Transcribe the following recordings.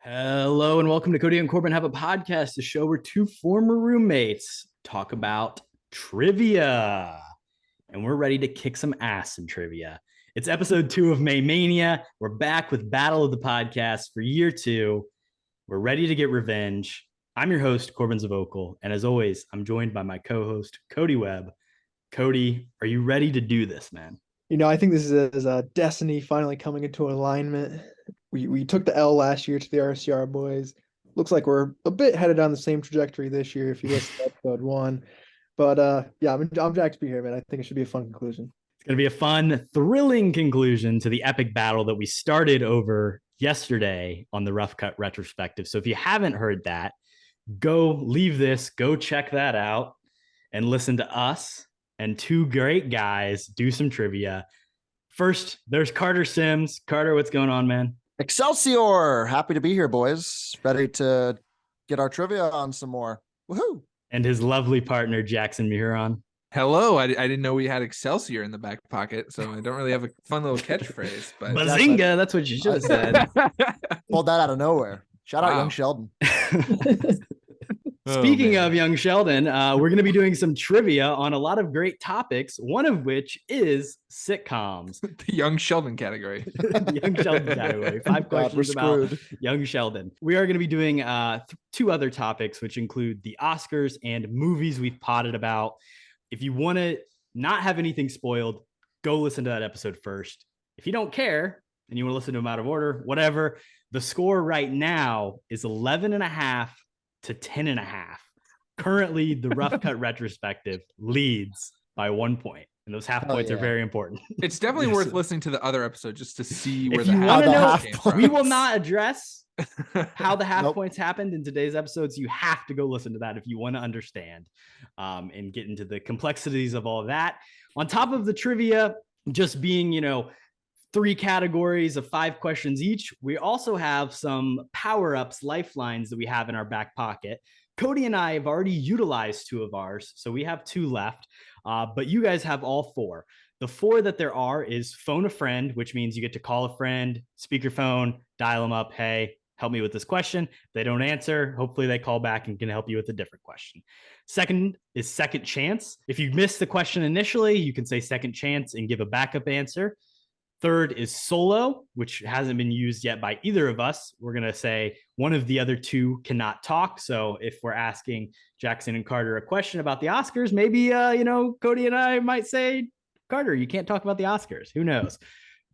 Hello and welcome to Kody and Korbin Have a Podcast, the show where two former roommates talk about trivia. And we're ready to kick some ass in trivia. It's episode 2 of May Mania. We're back with Battle of the Podcast for year 2. We're ready to get revenge. I'm your host, Korbin Zvokel. And as always, I'm joined by my co-host, Kody Webb. Kody, are you ready to do this, man? I think this is a destiny finally coming into alignment. We took the L last year to the RCR boys. Looks like we're a bit headed on the same trajectory this year if you listen to episode 1. But yeah, I'm jacked to be here, man. I think it should be a fun conclusion. It's going to be a fun, thrilling conclusion to the epic battle that we started over yesterday on the Rough Cut Retrospective. So if you haven't heard that, go leave this, go check that out, and listen to us and two great guys do some trivia. First, there's Carter Sims. Carter, what's going on, man? Excelsior! Happy to be here, boys. Ready to get our trivia on some more. Woohoo! And his lovely partner, Jackson Mihuron. Hello. I didn't know we had Excelsior in the back pocket, so I don't really have a fun little catchphrase. But Bazinga! That's what you should have said. Pulled that out of nowhere. Shout out Young Sheldon. Speaking of Young Sheldon, we're going to be doing some trivia on a lot of great topics, one of which is sitcoms. The Young Sheldon category. The Young Sheldon category. 5 questions about Young Sheldon. We are going to be doing 2 other topics, which include the Oscars and movies we've potted about. If you want to not have anything spoiled, go listen to that episode first. If you don't care and you want to listen to them out of order, whatever, the score right now is 11.5 to 10.5. Currently, the Rough Cut Retrospective leads by 1 point. And those half points are very important. It's definitely worth listening to the other episode just to see where if the you want to know, came from. we will not address how the half points happened in today's episodes. You have to go listen to that if you want to understand and get into the complexities of all of that. On top of the trivia, just being, 3 categories of 5 questions each, we also have some power-ups, lifelines that we have in our back pocket. Kody and I have already utilized 2 of ours, so we have 2 left, but you guys have all 4. The 4 that there are is phone a friend, which means you get to call a friend, speakerphone, dial them up, hey, help me with this question. If they don't answer, hopefully they call back and can help you with a different question. Second is second chance. If you missed the question initially, you can say second chance and give a backup answer. Third is solo, which hasn't been used yet by either of us. We're going to say one of the other 2 cannot talk. So if we're asking Jackson and Carter a question about the Oscars, maybe, Kody and I might say, Carter, you can't talk about the Oscars. Who knows?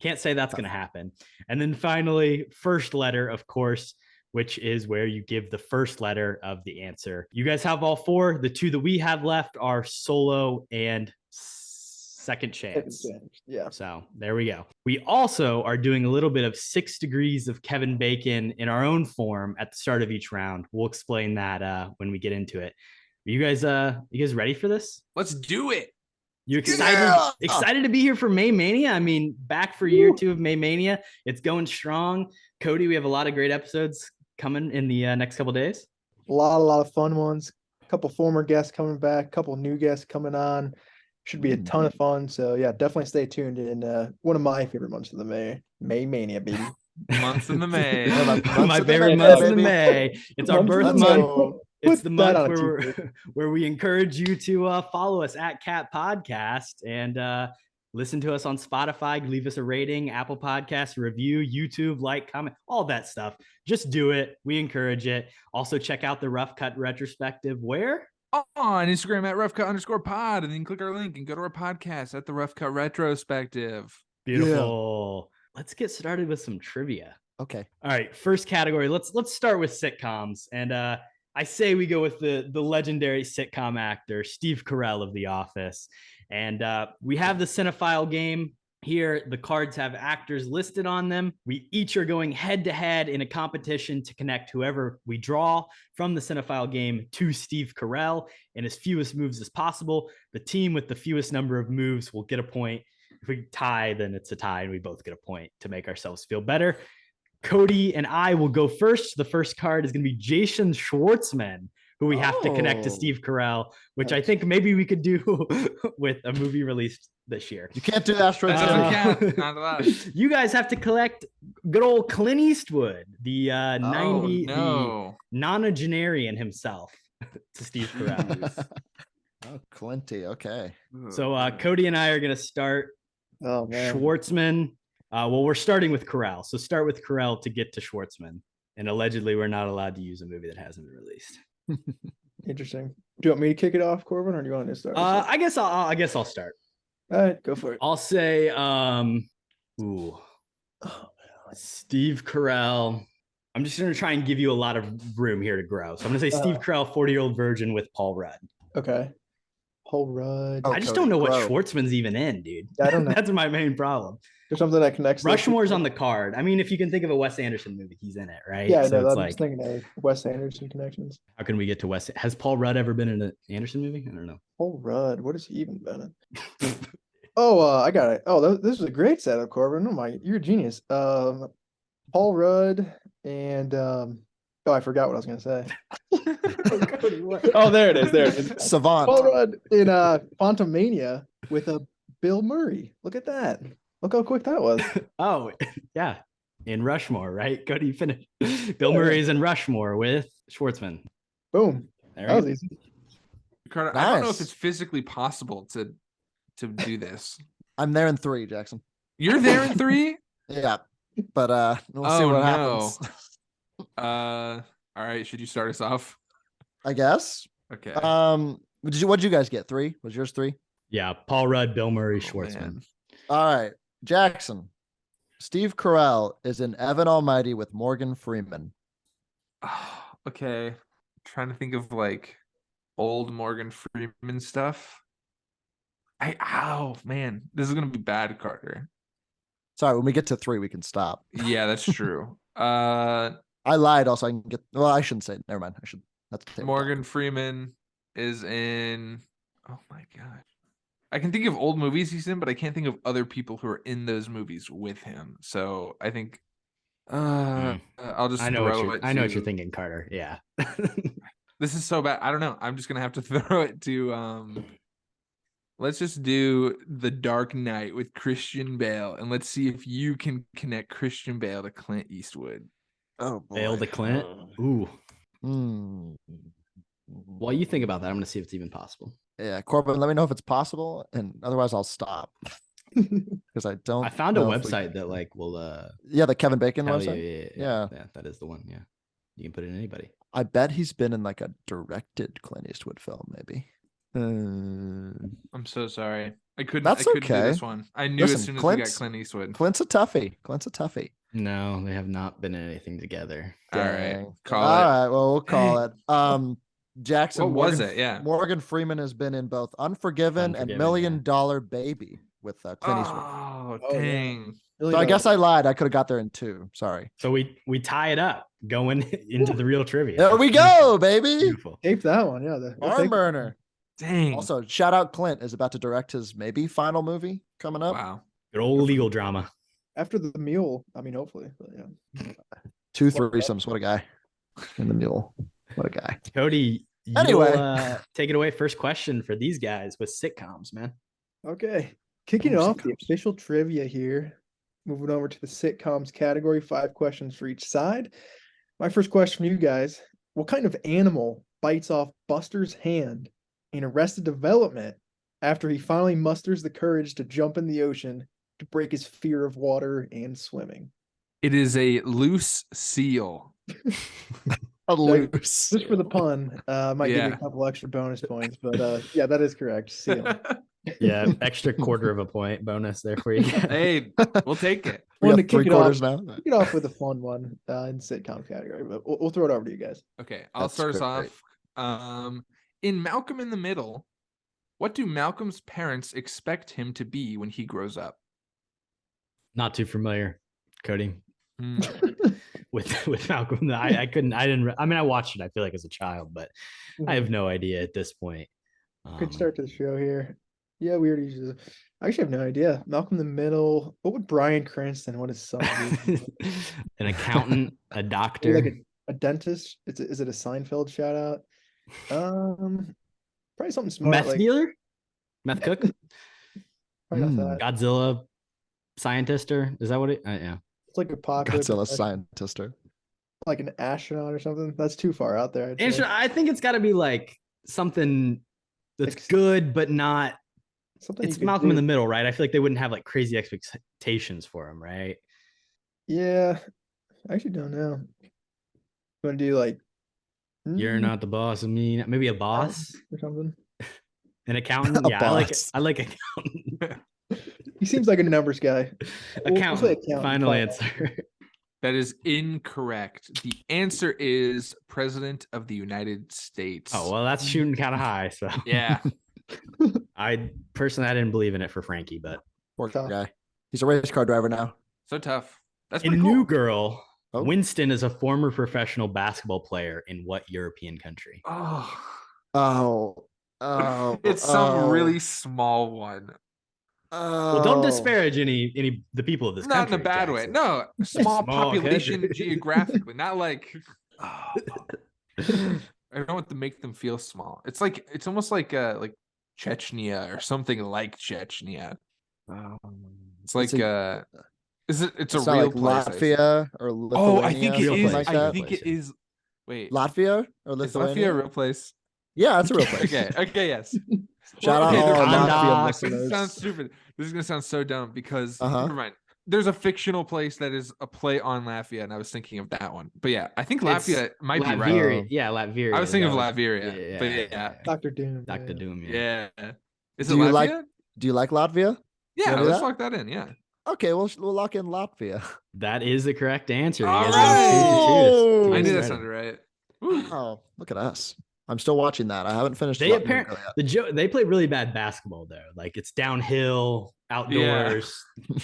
Can't say that's going to happen. And then finally, first letter, of course, which is where you give the first letter of the answer. You guys have all 4. The 2 that we have left are solo and second chance. Yeah. So there we go. We also are doing a little bit of 6 degrees of Kevin Bacon in our own form at the start of each round. We'll explain that when we get into it. Are you guys ready for this? Let's do it. You excited? Excited to be here for May Mania? I mean, back for year 2 of May Mania. It's going strong. Kody, we have a lot of great episodes coming in the next couple of days. A lot of fun ones. A couple former guests coming back. A couple new guests coming on. Should be a ton of fun. So yeah, definitely stay tuned in one of my favorite months of the May Mania, baby. Months in the May. My favorite months in the May. It's our birth month. It's the month where we encourage you to follow us at KHAP Podcast and listen to us on Spotify. Leave us a rating, Apple Podcasts, review, YouTube, like, comment, all that stuff. Just do it. We encourage it. Also check out the Rough Cut Retrospective. Where? On Instagram at roughcut_pod, and then click our link and go to our podcast at the Rough Cut Retrospective. Beautiful. Yeah. Let's get started with some trivia. Okay. All right. First category. Let's start with sitcoms. And I say we go with the legendary sitcom actor, Steve Carell of The Office. And we have the Cinephile game. Here, the cards have actors listed on them. We each are going head-to-head in a competition to connect whoever we draw from the Cinephile game to Steve Carell in as fewest moves as possible. The team with the fewest number of moves will get a point. If we tie, then it's a tie, and we both get a point to make ourselves feel better. Kody and I will go first. The first card is going to be Jason Schwartzman who we have to connect to Oh. Steve Carell, which I think maybe we could do with a movie released this year. You can't do Asteroid That doesn't City. count. Not allowed. You guys have to collect good old Clint Eastwood, the 90, no. the nonagenarian himself, to Steve Carell. Oh, Clinty. Okay. So Kody and I are going to start Oh man. Schwartzman. Well, we're starting with Carell. So start with Carell to get to Schwartzman. And allegedly, we're not allowed to use a movie that hasn't been released. Interesting. Do you want me to kick it off, Korbin, or do you want to start? I guess I'll start. All right, go for it. I'll say, Steve Carell. I'm just going to try and give you a lot of room here to grow. So I'm going to say Steve Carell, 40-Year-Old Virgin with Paul Rudd. Okay. Paul Rudd. Oh, I just Kody, don't know what grow. Schwartzman's even in, dude. I don't know. That's my main problem. There's something that connects. those Rushmore's people. on the card. I mean, if you can think of a Wes Anderson movie, he's in it, right? Yeah, I so know. it's I'm like, just thinking of Wes Anderson connections. how can we get to Wes? Has Paul Rudd ever been in an Anderson movie? I don't know. Paul Rudd. What has he even been in? I got it. Oh, this is a great setup, Korbin. Oh my, you're a genius. Paul Rudd and I forgot what I was gonna say. Oh, there it is. There it is. Savant. Paul Rudd in Quantumania with Bill Murray. Look at that. Look how quick that was. Oh, yeah. In Rushmore, right? Cody finished. Bill Yeah. Murray's in Rushmore with Schwartzman. Boom. There That was we go. easy. Carter, I don't know if Nice. it's physically possible to do this. I'm there in 3, Jackson. You're there in 3? Yeah. But we'll see Oh, what no. happens. All right. Should you start us off? I guess. Okay. What'd you guys get? 3? Was yours 3? Yeah. Paul Rudd, Bill Murray, Oh, Schwartzman. man. All right. Jackson. Steve Carell is in Evan Almighty with Morgan Freeman. Oh, okay. Trying to think of like old Morgan Freeman stuff. Oh man, this is gonna be bad, Carter. Sorry, when we get to 3, we can stop. Yeah, that's true. I lied also. I can get, well, I shouldn't say it. Never mind. I should. That's the Morgan Freeman is in. Oh my god, I can think of old movies he's in, but I can't think of other people who are in those movies with him. So I think I'll just I know throw it. I know what you're to- thinking, Carter. Yeah. This is so bad. I don't know. I'm just gonna have to throw it to let's just do The Dark Knight with Christian Bale, and let's see if you can connect Christian Bale to Clint Eastwood. Oh, boy. Bale to Clint. Ooh. Hmm. While you think about that, I'm going to see if it's even possible. Yeah, Corbin, let me know if it's possible, and otherwise I'll stop because I don't. I found a know if we website can- that like will Yeah, the Kevin Bacon tell you. website. Yeah, Yeah. that is the one. Yeah. You can put in anybody. I bet he's been in like a directed Clint Eastwood film, maybe. I'm so sorry. I couldn't. That's I couldn't do okay. this one. I knew Listen, as soon as we got Clint's- Clint Eastwood. Clint's a toughie. Clint's a toughie. No, they have not been in anything together. All right, Dang. call All it. right, well, we'll call it. Jackson. What was Morgan- it? Yeah. Morgan Freeman has been in both Unforgiven, and Unforgiven, Million yeah. Dollar Baby with Clint Eastwood. Oh, Oh, yeah. dang. Really So I don't- guess I lied. I could have got there in 2. Sorry. So we tie it up going into the real trivia. There we go, baby. Beautiful. tape that one. Yeah. We'll Arm take- burner. Dang. Also, shout out Clint is about to direct his maybe final movie coming up. Wow. Good old legal drama. after the mule. I mean, hopefully. But yeah. 2 threesomes. What a guy. In the mule. What a guy. Cody, Anyway. you'll, take it away. First question for these guys with sitcoms, man. Okay. Kicking it Oh, off, the official trivia here. Moving over to the sitcoms category, 5 questions for each side. My first question for you guys: what kind of animal bites off Buster's hand in Arrested Development after he finally musters the courage to jump in the ocean to break his fear of water and swimming? It is a loose seal. A loose. Just for the pun, might give you Yeah. a couple extra bonus points, but yeah, that is correct. Seal. Yeah, extra quarter of a point bonus there for you. Hey, we'll take it. We Wanted got to kick it 3/4 off. now. Kick it off with a fun one in sitcom category, but we'll throw it over to you guys. Okay, I'll That's start us great. off. In Malcolm in the Middle, what do Malcolm's parents expect him to be when he grows up? Not too familiar, Cody, Hmm. with Malcolm. I didn't. I mean, I watched it. I feel like as a child, but I have no idea at this point. Good start to the show here. Yeah, we already used it. I actually have no idea. Malcolm in the Middle. What would Bryan Cranston? What his son do? An accountant, a Maybe doctor. like a dentist? Is it a Seinfeld shout out? Probably something smart Meth like dealer? Meth cook? probably not that. Godzilla scientister? Is that what it? Yeah. It's like a popular Godzilla profession, scientist. like an astronaut or something. That's too far out there. I'd say. I think it's got to be like something that's Ex- good, but not. Something you It's could Malcolm in do. the Middle, right? I feel like they wouldn't have like crazy expectations for him, right? Yeah, I actually don't know. You want to do like You're not the boss of me. Maybe a boss, or something? an accountant. A Yeah, boss. I like accountant. He seems like a numbers guy. We'll say Accountant. accountant, Final fine. answer. That is incorrect. The answer is President of the United States. Oh well, that's shooting kind of high. So Yeah. I didn't believe in it for Frankie, but Poor Tough. guy. He's a race car driver now. So tough. That's in pretty cool. New Girl, Oh. Winston is a former professional basketball player in what European country? Oh. Oh, It's some really small one. Well, don't disparage any the people of this Not country. in a bad way. Jackson. No, small population country. geographically, not like I don't want to make them feel small. It's almost like Chechnya or something like Chechnya. It's like it's a It's real not like place. Latvia or Lithuania. Oh, I think it Real is. place, I real think place, it is. Wait, Latvia or is Lithuania? Latvia a real place? Yeah, that's a real place. Okay, yes. Shout out all they're- our Conduct. Latvian This listeners. sounds stupid. This is gonna sound so dumb because Uh-huh. never mind. There's a fictional place that is a play on Latvia, and I was thinking of that one. But yeah, I think Latvia might be right. Latveria. Yeah, Latveria. I was thinking of That Latveria, but yeah, Dr. Doom. Dr. Doom. yeah. Is Do it you Latvia? Do you like Latvia? Yeah, wanna do let's that? lock that in. Yeah. Okay, we'll lock in Latvia. That is the correct answer. You All guys right. are I knew that started. sounded right. Woo. Oh, look at us. I'm still watching that. I haven't finished They Latvia apparently yet. they play really bad basketball though. Like it's downhill, outdoors.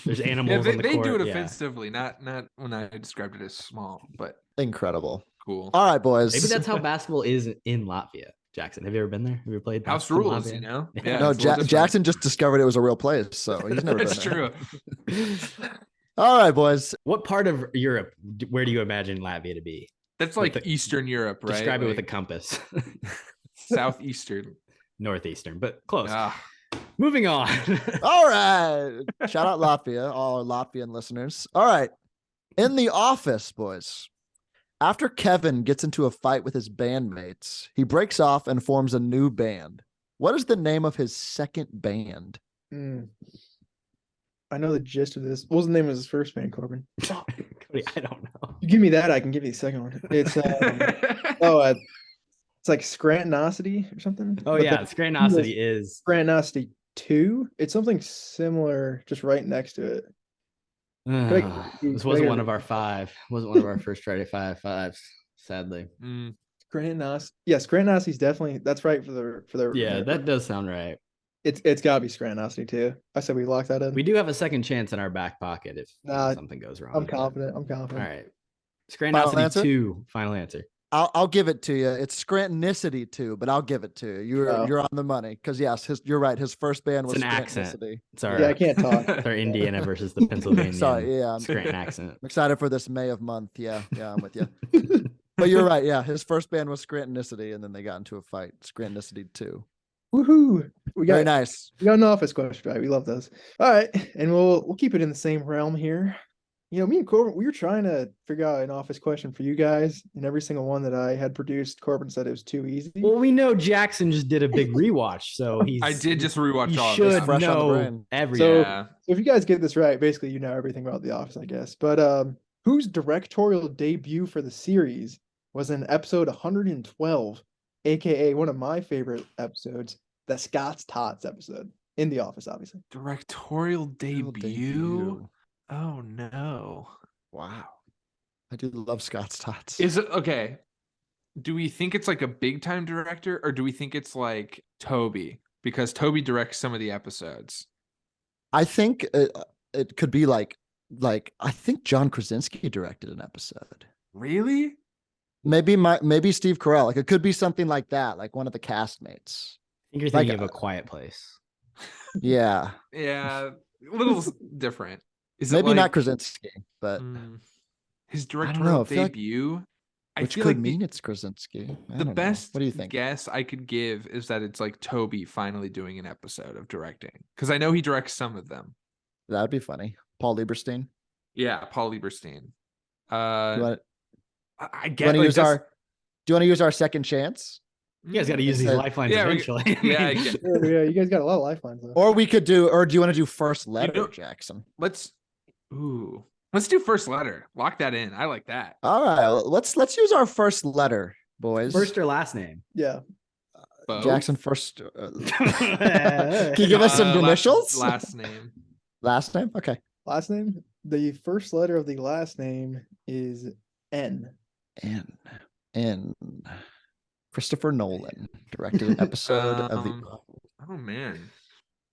There's Yeah, animals on the they court. do it Yeah. offensively, not when I described it as small, but Incredible. cool. All right, boys. Maybe that's how basketball is in Latvia. Jackson, have you ever been there? Have you ever played House basketball in rules, Latvia? you know? Yeah. Yeah. No, it's a little different. Jackson just discovered it was a real place, so he's never been That's there. true. All right, boys. What part of Europe? Where do you imagine Latvia to be? That's With like the- Eastern Europe, right? Describe it with a Like compass. Southeastern. Northeastern, but close. Ah, Moving on. All right. Shout out Latvia, all our Latvian listeners. All right. In The Office, boys. After Kevin gets into a fight with his bandmates, he breaks off and forms a new band. What is the name of his second band? I know the gist of this. What was the name of his first band, Korbin? Kody, I don't know. You give me that, I can give you the second one. It's it's like Scrantonosity or something. Oh But yeah, the Scrantonosity is Scrantonosity 2. It's something similar, just right next to it. this wasn't one of our five. Wasn't one of our first Friday fives, sadly. Scrantonosity. Yeah, Scrantonosity is definitely that's right for the Yeah, that does sound right. It's gotta be Scrantonosity too. I said we lock that in. We do have a second chance in our back pocket if Nah, something goes wrong. I'm but- confident. I'm All confident. right. Scrantonosity answer? 2, final answer. I'll give it to you. It's Scrantonicity too, but I'll give it to you. You're on the money because yes, you're right. His first band was It's an accent. Scrantonicity. It's our, Yeah, I can't talk. it's our Indiana versus the Pennsylvania Sorry, yeah, I'm Scranton accent. excited for this May of month. Yeah, I'm with you. But you're right. Yeah, his first band was Scrantonicity, and then they got into a fight. Scrantonicity 2. Woohoo! We Very got nice. we got an office question, right? We love those. All right, and we'll keep it in the same realm here. You know, me and Corbin, we were trying to figure out an office question for you guys, and every single one that I had produced, Corbin said it was too easy. Well, we know Jackson just did a big rewatch, so he's I did just rewatch you all of should this. Fresh on the know brain. everything. So- Yeah. So if you guys get this right, basically you know everything about The Office, I guess. But whose directorial debut for the series was in episode 112, aka one of my favorite episodes, the Scott's Tots episode in The Office, obviously. Directorial debut. Oh no. Wow. I do love Scott's Tots. Is it okay? Do we think it's like a big time director or do we think it's like Toby? Because Toby directs some of the episodes. I think it could be like I think John Krasinski directed an episode. Really? Maybe Steve Carell. Like it could be something like that, like one of the castmates. I think you're Like, thinking of A Quiet Place. Yeah. Yeah. A little different. Is it Maybe like, not Krasinski, but his know, I directorial feel like- debut? Which feel could like mean it's Krasinski. I the don't know. best What do you think? guess I could give is that it's like Toby finally doing an episode of directing, because I know he directs some of them. That'd be funny. Paul Lieberstein. Yeah, Paul Lieberstein. Do you want I to get like use our? Do you want to use our second chance? You guys got to use these said- lifelines Yeah, eventually. yeah, I get- Yeah, you guys got a lot of lifelines though. Or we could do. Or do you want to do first letter, know- Jackson? let's do first letter. Lock that in. I like that. All right. Let's use our first letter, boys. First or last name? Yeah. Both? Jackson first. Can Can you give us some initials? Last name. Last name. Okay. Last name. The first letter of the last name is N. N. Christopher Nolan directed an episode of the. Oh man.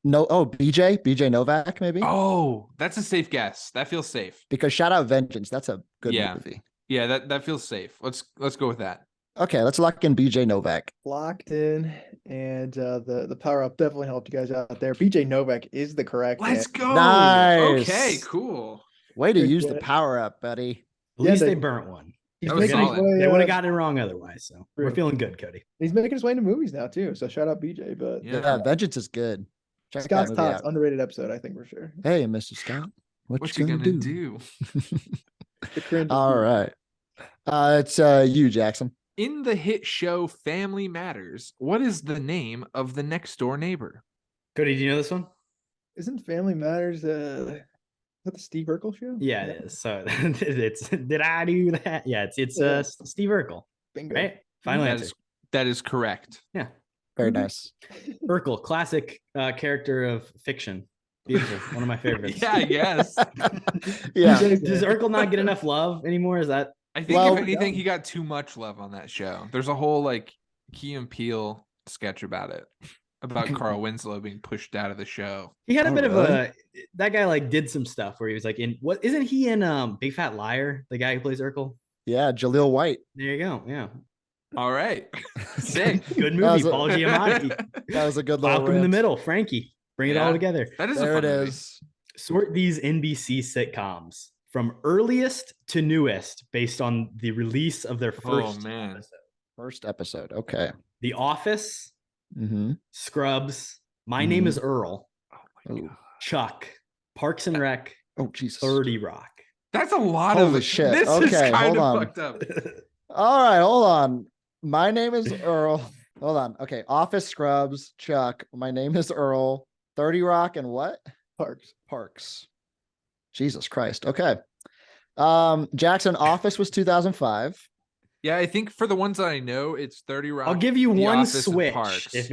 No. Oh, BJ Novak maybe. Oh, that's a safe guess. That feels safe. Because shout out Vengeance. That's a good Yeah. movie. Yeah, that feels safe. Let's go with that. Okay, let's lock in BJ Novak. Locked in, and the power up definitely helped you guys out there. BJ Novak is the correct. Let's answer. go. Nice. Okay, cool. Way to Good use the guess. power up, buddy. At least Yeah, they they- burnt one. He's That was making his solid. way, They would have gotten it wrong otherwise. So we're True. feeling good, Kody. He's making his way into movies now too. So shout out BJ. But Yeah. Vengeance is good. Check Scott's that movie Tots out. underrated episode, I think for sure. Hey, Mr. Scott, What you gonna do? The cringe. All right. It's you, Jackson. In the hit show Family Matters, what is the name of the next door neighbor? Cody, do you know this one? Isn't Family Matters? Is that the Steve Urkel show? Yeah, it is. So it's did I do that? Yeah, it's Steve Urkel, Bingo. right? Final answer. That is correct. Yeah, Very Mhm. nice. Urkel, classic character of fiction. Beautiful, one of my favorites. Yeah, I guess. Yeah. Does Urkel not get enough love anymore? Is that I think Well, if anything, he got too much love on that show. There's a whole like Key and Peele sketch about it, about Carl Winslow being pushed out of the show. he had a Oh, bit of really? a that guy like did some stuff where he was like in what isn't he in Big Fat Liar, the guy who plays Urkel? Yeah, Jaleel White. There you go. Yeah. All right, sick. Good That movie, was a- Paul Giamatti. That was a good little Malcolm in the rant. Middle, Frankie. Bring it all Yeah. together. That is There a it fun movie. is. Sort these NBC sitcoms from earliest to newest based on the release of their first man. episode. First episode. Okay. The Office, Mm-hmm. Scrubs, My Name Mhm. is Earl, Oh my Ooh. God. Chuck, Parks and Rec, Oh, Jesus. 30 Rock. That's a lot Holy of shit. This Okay, is kind hold of on. fucked up. All right, hold on. My name is Earl. Hold on. Okay. Office, Scrubs, Chuck. My name is Earl. 30 Rock and what? Parks. Jesus Christ. Okay. Jackson, Office was 2005. Yeah, I think for the ones that I know, it's 30 Rock. I'll give you The one Office, and switch Parks. if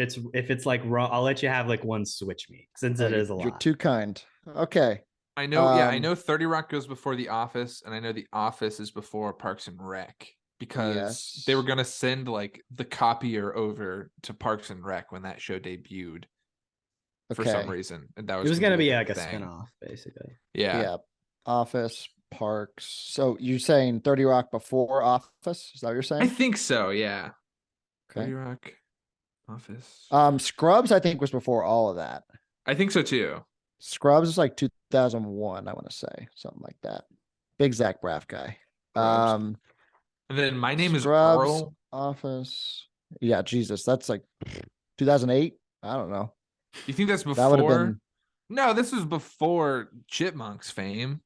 it's like raw. I'll let you have like one switch me since it is a You're lot. too kind. Okay. I know. I Um, know 30 Rock goes before The Office, and I know The Office is before Parks and Rec because they were Yes. gonna send like the copier over to Parks and Rec when that show debuted for some Okay. reason, and that It was was gonna be like like a thing. spinoff, basically. Yeah. Yeah. Office, Parks. So you saying 30 Rock before Office? Is that what you're saying? I think so. Yeah. 30 Okay. Rock, Office. Scrubs, I think, was before all of that. I think so too. Scrubs is like 2001, I want to say. Something like that. Big Zach Braff guy. Scrubs. And then My Name is Scrubs, Earl. Office. Yeah, Jesus. That's like 2008. I don't know. You think that's That would have before? been. No, this was before Chipmunks fame.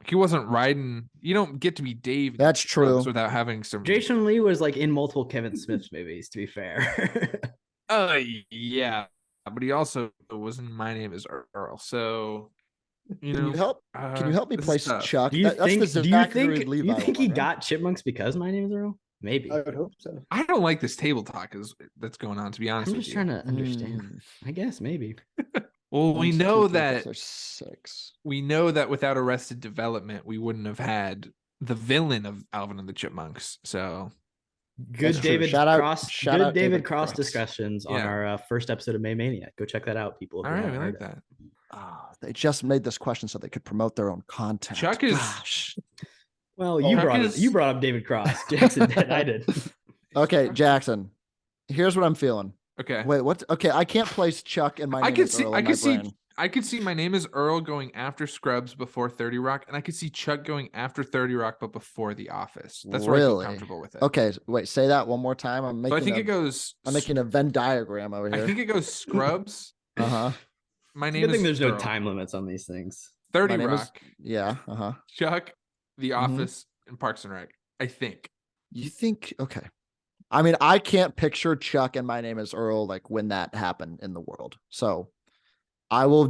Like, he wasn't riding. You don't get to be Dave. in That's Scrubs true. Without having some. Jason Lee was like in multiple Kevin Smith movies, to be fair. Yeah, but he also was in My Name is Earl. So, you Can know, you help? Can you help me this is place tough. Chuck? do you That's think? the Do you Zachary think? Do Levi you think he one, right? got Chipmunks because My Name is Earl? Maybe. I would hope so. I don't like this table talk that's going on. To be honest I'm with just you. trying to understand. Mm. I guess maybe. Well, we 1, 2, know 3, 4, that 5, 6. we know that without Arrested Development, we wouldn't have had the villain of Alvin and the Chipmunks. So Good That's true. David Shout out- Cross. shout Good out David David Cross Cross. discussions on Yeah. our first episode of May Maniac. Go check that out, people. if all you right, haven't we heard like it. that. Oh, they just made this question so they could promote their own content. Chuck is- Gosh. Well, Oh, you Chuck brought is- you brought up David Cross. Jackson did. I did. Okay, Jackson. Here's what I'm feeling. Okay. Wait, what? Okay, I can't place Chuck in my. I Name could is see. Earl I in my could see. brain. I could see My Name is Earl going after Scrubs before 30 Rock, and I could see Chuck going after 30 Rock but before The Office. That's where I feel comfortable with it. Okay, wait, say that one more time. I'm So I think it goes. I'm making a Venn diagram over here. I think it goes Scrubs. Uh-huh. My Name Good is thing there's Earl. no time limits on these things. 30 My name is- Rock, Yeah. Uh-huh. Chuck, The Mhm. Office, and Parks and Rec. I think. You think okay. I mean, I can't picture Chuck and My Name is Earl like when that happened in the world. So I will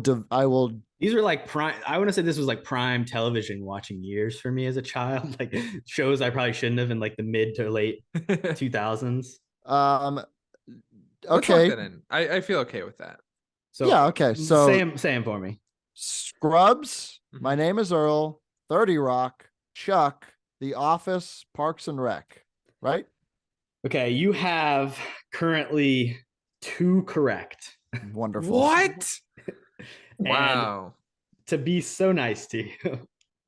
These are like prime. I want to say this was like prime television watching years for me as a child. Like shows I probably shouldn't have in like the mid to late 2000s. Let's okay. lock that in. I feel okay with that. So Yeah, okay. So say 'em for me. Scrubs, Mhm. My Name is Earl, 30 Rock, Chuck, The Office, Parks and Rec, right? Okay, you have currently 2 correct. Wonderful. What? And Wow. to be so nice to you,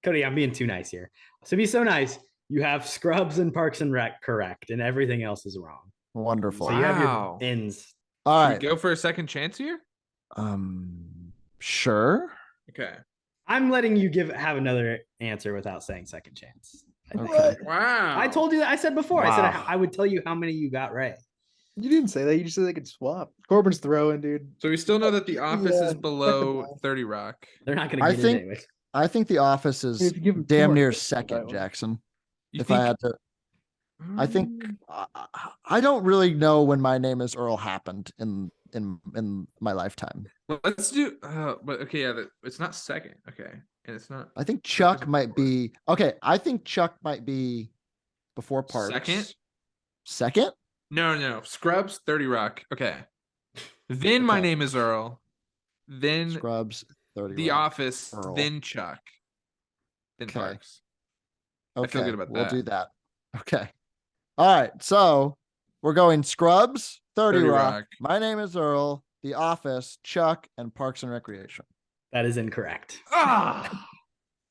Kody, I'm being too nice here. To be so nice, you have Scrubs and Parks and Rec correct, and everything else is wrong. Wonderful. So you have Wow. your ends. All Should we right. go for a second chance here? Sure. Okay. I'm letting you have another answer without saying second chance. Okay. Wow. I told you that. I said before. I said Wow. I would tell you how many you got right. You didn't say that. You just said they could swap. Corbin's throwing, dude. So we still know that The Office Yeah, is below second 30 Rock. They're not going to I get it think- anyway. I think The Office is If you give him two damn more near guesses, second, that one. Jackson. You If think? I had to, I think I don't really know when My Name is Earl happened in my lifetime. Let's do. But okay, yeah, it's not second. Okay, and it's not I think Chuck doesn't might work. be okay. I think Chuck might be before Parks. Second? Second? No. Scrubs, 30 Rock. Okay. Then My Okay. Name is Earl. Then Scrubs, 30 The Rock. Office. Earl. Then Chuck. Then Okay. Parks. Okay, I feel good about we'll that. do that. Okay. All right. So we're going Scrubs, 30 Rock. Rock. My Name is Earl, The Office, Chuck, and Parks and Recreation. That is incorrect. Ah.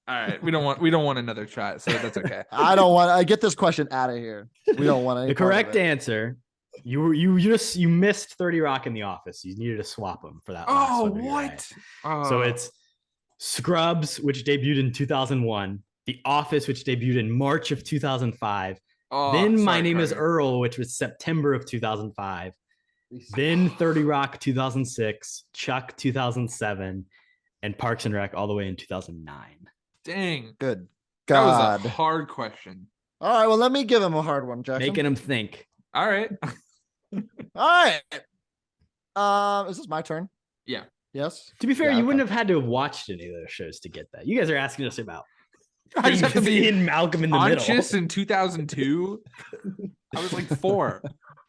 All right, we don't want another shot, so that's okay. I get this question out of here. We don't want any The part of correct it. answer. You missed 30 Rock in The Office. You needed to swap them for that. last Oh, one to be what? right. Oh. So it's Scrubs, which debuted in 2001. The Office, which debuted in March of 2005. Oh, Then My sorry, Name is Carter. Earl, which was September of 2005. Then 30 Rock 2006, Chuck 2007, and Parks and Rec all the way in 2009. Dang, Good that was God. a hard question. All right. Well, let me give him a hard one, Jackson. Making them think. All right. All right. Is this my turn? Yeah. Yes. To be fair, Yeah, you okay. wouldn't have had to have watched any of those shows to get that. You guys are asking us about I just have to be in Malcolm in the conscious middle. in 2002. I was like 4.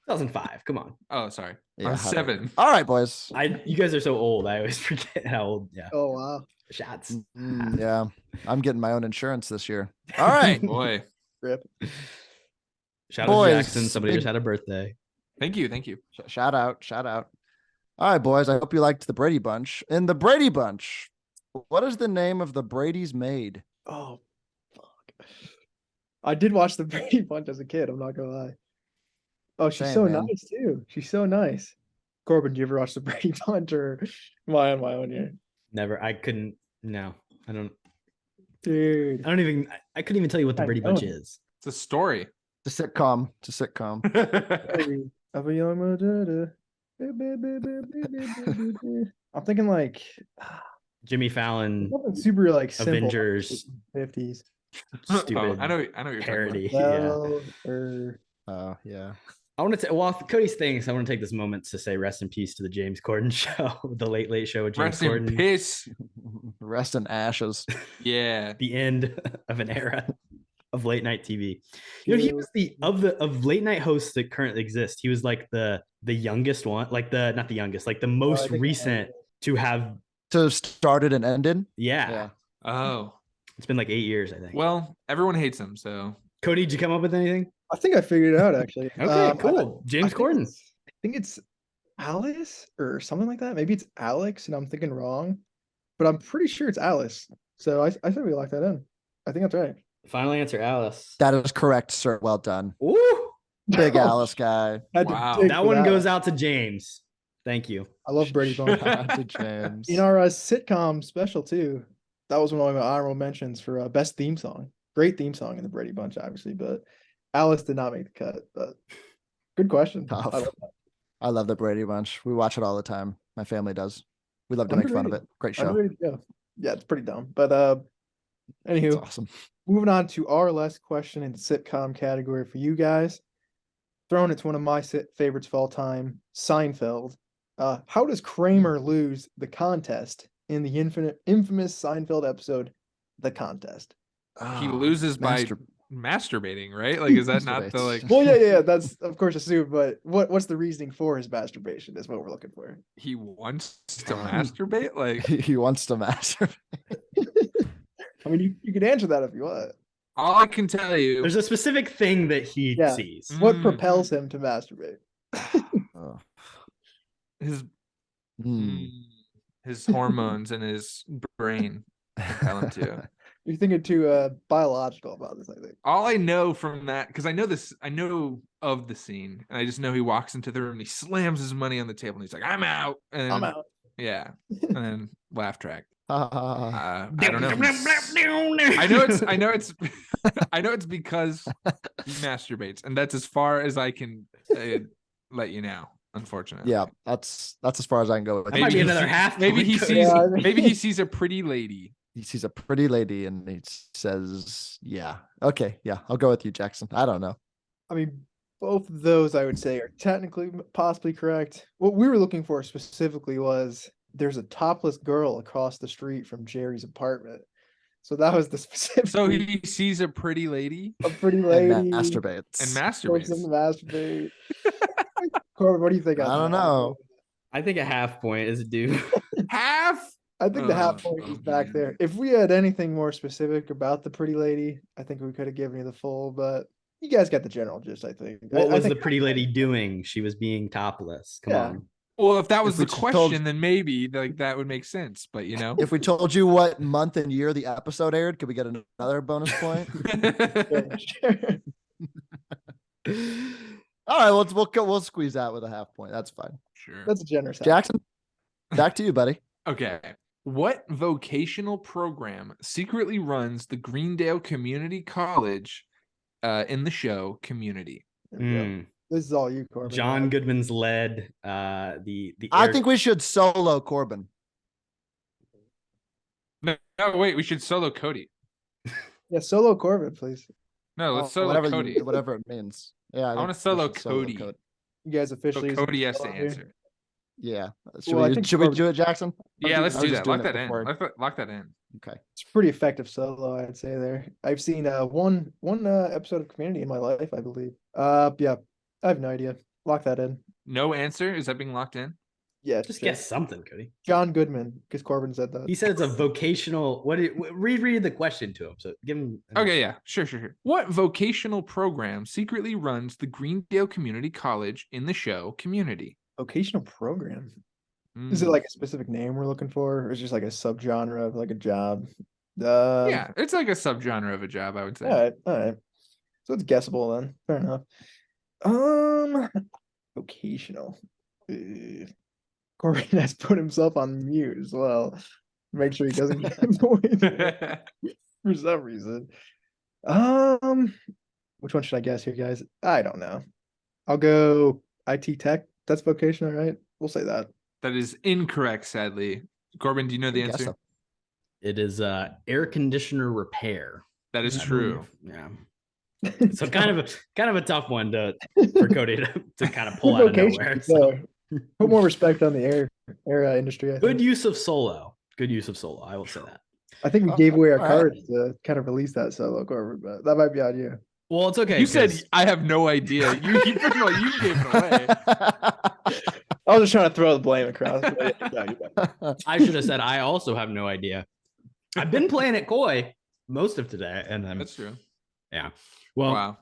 2005. Come on. Oh, sorry. Yeah, I was how do- 7. All right, boys. You guys are so old. I always forget how old. Yeah. Oh wow. Shots. Yeah. I'm getting my own insurance this year. All right. Boy. Rip. Shout out Boys, to Jackson. Somebody big- just had a birthday. Thank you. Thank you. Shout out. All right, boys. I hope you liked the Brady Bunch. In the Brady Bunch, what is the name of the Brady's maid? Oh fuck. I did watch the Brady Bunch as a kid. I'm not gonna lie. Oh, she's Same, so man. nice too. She's so nice. Corbin, do you ever watch the Brady Bunch or am I on my own here? Never. I couldn't. No, I don't. Dude. I don't even. I couldn't even tell you what the I Brady Bunch know. is. It's a story. It's a sitcom. It's a sitcom. Of a young mother. I'm thinking like Jimmy Fallon, something super like simple. Avengers, 50s. stupid Oh, I know what you're parody. talking Yeah. Well, or Oh, yeah. I want to. Well, Cody's things. I want to take this moment to say rest in peace to the James Corden show, the Late Late Show with about. James Rest in Corden. piss. Rest in ashes. Yeah. The end of an era of late night TV. You know, he was of late night hosts that currently exist. He was like the youngest one, like not the youngest, like the most think I know recent to have. So started and ended. Yeah, Oh. it's been like 8 years, I think. Well, everyone hates him, so Cody, did you come up with anything? I think I figured it out actually. Okay, cool. James Corden. I think it's Alice or something like that. Maybe it's Alex, and I'm thinking wrong, but I'm pretty sure it's Alice. So I think we lock that in. I think that's right. Final answer, Alice. That is correct, sir. Well done. Ooh, Big Alice guy. Had to Wow. dig that for one goes out to James. Thank you. I love Brady Bunch. Shout out to James. In our sitcom special too, that was one of my honorable mentions for best theme song. Great theme song in the Brady Bunch, obviously, but Alice did not make the cut. But good question. Tough. I love that. I love the Brady Bunch. We watch it all the time. My family does. We love to make fun of it. Great show. Underrated show. Yeah, it's pretty dumb. But It's anywho, awesome. moving on to our last question in the sitcom category for you guys. Throwing it to one of my favorites of all time, Seinfeld. How does Kramer lose the contest in the infamous Seinfeld episode, The Contest? He loses by masturbating, right? Like, is that not the like? Well, yeah. That's of course assumed, but what's the reasoning for his masturbation? Is what we're looking for. He wants to masturbate, like He wants to masturbate. I mean, you could answer that if you want. all I can tell you. There's a specific thing that he Yeah. sees. What propels him to masturbate? Oh. his Hmm. his hormones and his brain propel him to. You're thinking too biological about this, I think. All I know from that, because I know of the scene, and I just know he walks into the room and he slams his money on the table and he's like, "I'm out." And I'm out. Yeah, and then laugh track. Ah. I don't know. I know it's because he masturbates, and that's as far as I can let you know. Unfortunately, Yeah, that's as far as I can go with That might it. be another half. Maybe he point. sees. Yeah. Maybe he sees a pretty lady. He sees a pretty lady and he says, "Yeah, okay, yeah, I'll go with you, Jackson." I don't know. I mean, both of those I would say are technically possibly correct. What we were looking for specifically was there's a topless girl across the street from Jerry's apartment. So that was the specific. So he sees a pretty lady a pretty And lady masturbates. and forced him to masturbates. masturbate. Corbin, what do you think? I don't know. I think a half point is due. Half. I think the half Oh, point is oh, back man. there. If we had anything more specific about the pretty lady, I think we could have given you the full, but you guys got the general gist, I think. What I was the think pretty lady doing? She was being topless. Come Yeah. on. Well, if that was we the told- question, then maybe like that would make sense. But you know, If we told you what month and year the episode aired, could we get another bonus point? sure. All right, we'll squeeze that with a half point. That's fine. sure. That's a generous half. Jackson, back to you, buddy. Okay. What vocational program secretly runs the Greendale Community College in the show Community? There we go. Mm. This is all you, Corbin. John Goodman's led the I air- think we should solo Korbin. No, wait, we should solo Kody. Yeah, solo Corbin, please. No, let's solo whatever Kody. whatever it means. Yeah, I wanna think we solo should Kody. You guys So officially. use Kody has to solo here? answer. Yeah. Should Well, I we think should we Corbin- do it, Jackson? Yeah, let's I was do just that. Lock doing that it in. before. Lock that in. Okay. It's pretty effective solo, I'd say there. I've seen one episode of Community in my life, I believe. Yeah, I have no idea. Lock that in. No answer. Is that being locked in? Yeah, Just sure. guess something, Cody. John Goodman, because Corbin said that. He said it's a vocational. Reread the question to him. So give him. Okay, yeah, sure. What vocational program secretly runs the Greendale Community College in the show Community? Vocational program. Is it like a specific name we're looking for, or is it just like a subgenre of like a job? Yeah, it's like a subgenre of a job, I would say. All right. So it's guessable then. Fair enough. Vocational. Corbin has put himself on mute as well. Make sure he doesn't give away for some reason. Which one should I guess here, guys? I don't know. I'll go IT tech. That's vocational, right? We'll say that. That is incorrect, sadly. Corbin, do you know the I guess answer? so. It is air conditioner repair. That is I true. believe. Yeah. So kind of a tough one for Cody to kind of pull out of nowhere. So. Put more respect on the air industry. I Good think. use of solo. Good use of solo. I will say that. I think we gave away our all right. cards to kind of release that solo, Corbin, but that might be on you. Well, it's okay. You said 'cause I have no idea. First of all, you gave it away. I was just trying to throw the blame across. But yeah, you're back. I should have said I also have no idea. I've been playing at Koi most of today, and I'm That's true. yeah. Well, Wow.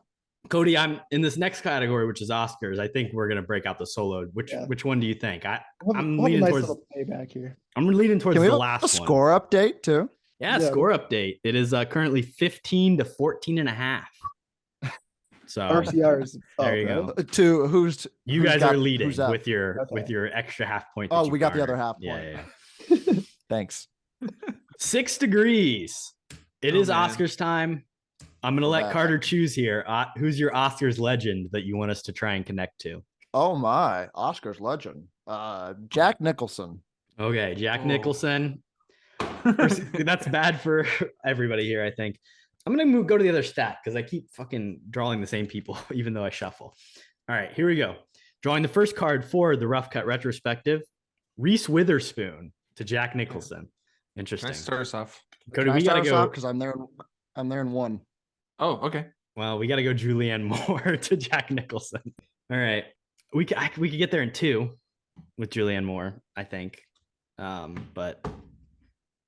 Cody, I'm in this next category, which is Oscars. I think we're gonna break out the solo. Which one do you think? I'm We'll have a leaning nice towards. little payback here. I'm leaning towards Can we the have last a one. score update too? Yeah, Yeah. score update. It is currently 15 to 14 and a half. So RCR is there you go. To who's You who's guys got- are leading who's up? with your Okay. extra half point. Oh, that you we got the other garnered. half Yeah, point. yeah. Thanks. 6 degrees. It Oh, is man. Oscars time. I'm gonna We're let back. Carter choose here. Who's your Oscars legend that you want us to try and connect to? Oh my, Oscar's legend. Jack Nicholson. Okay, Jack Oh. Nicholson. That's bad for everybody here, I think. I'm gonna go to the other stat because I keep fucking drawing the same people, even though I shuffle. All right, here we go. Drawing the first card for the rough cut retrospective, Reese Witherspoon to Jack Nicholson. Interesting. Can I start us off? Cody, we gotta go. because I'm there. I'm there in one. Oh, okay. Well, we gotta go Julianne Moore to Jack Nicholson. All right, we could get there in 2 with Julianne Moore, I think, but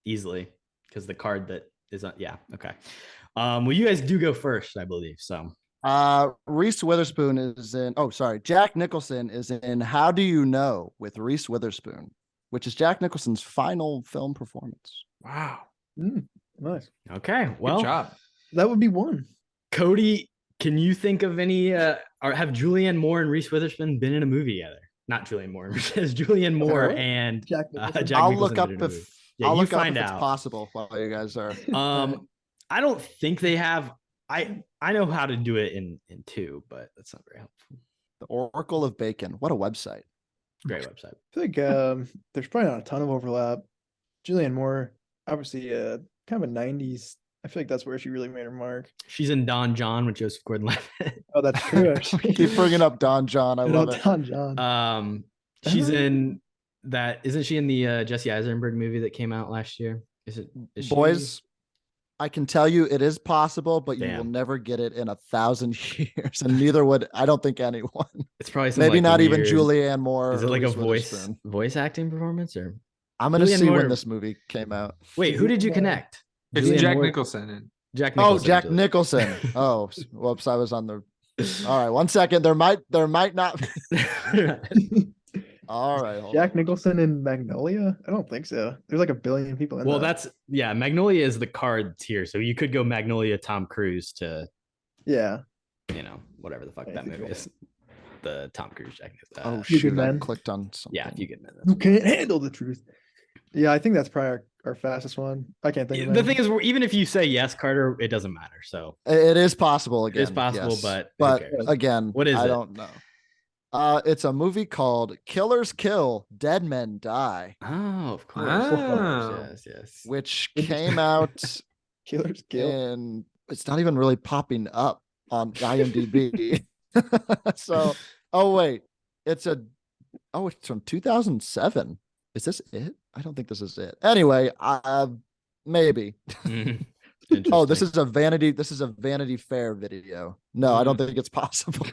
easily because the card that is on. Yeah, okay. Well, you guys do go first, I believe. So Reese Witherspoon is in. Oh, sorry. Jack Nicholson is in How Do You Know with Reese Witherspoon, which is Jack Nicholson's final film performance. Wow. Nice. okay, well, Good job. That would be one. Cody, can you think of any? Or have Julianne Moore and Reese Witherspoon been in a movie together? Not Julianne Moore. Has Julianne Moore what? and Jack Nicholson. Jack I'll Nicholson look up been in a movie? if Yeah, I'll you look up find if it's out. possible while you guys are. I don't think they have. I know how to do it in 2, but that's not very helpful. The Oracle of Bacon. What a website. Great website. I feel like there's probably not a ton of overlap. Julianne Moore, obviously, kind of a '90s. I feel like that's where she really made her mark. She's in Don John with Joseph Gordon-Levitt. Oh, that's true. Actually. Keep bringing up Don John. I love it. Don John. She's in that. Isn't she in the Jesse Eisenberg movie that came out last year? Is she? Boys, I can tell you it is possible, but you will Damn. never get it in 1,000 years, and neither would I don't think anyone. It's probably some, Maybe like, not even weird- Julianne Moore. Is it or like a Reese Witherspoon. voice acting performance or? I'm gonna Julianne see Moore- when this movie came out. Wait, who did you connect? It's Julianne Jack Moore? Nicholson. And Jack Oh, Nicholson. Jack Julianne. Nicholson. Oh, whoops! I was on the. All right, 1 second. There might not. All right, hold Jack on. Nicholson in Magnolia? I don't think so. There's like a billion people in Well, that. Magnolia is the cards here, so you could go Magnolia, Tom Cruise to Yeah. whatever the fuck Yeah, that if you movie go- is. The Tom Cruise Jack. Oh Few shoot! Good I Men. clicked on something. Yeah, if you get Who can't handle the truth? Yeah, I think that's probably our fastest one. I can't think of The any. thing is, even if you say yes, Carter, it doesn't matter. So It is possible it again. is possible, yes. but who but cares? again, What is I it? don't know. It's a movie called Killers Kill, Dead Men Die, Oh, of course. Wow. Yes. which came out Killer's Kill. and it's not even really popping up on IMDb. So, oh wait, it's from 2007. Is this it? I don't think this is it. Anyway, maybe. Mhm. Oh, this Interesting. is a Vanity Fair video. No, I don't think it's possible.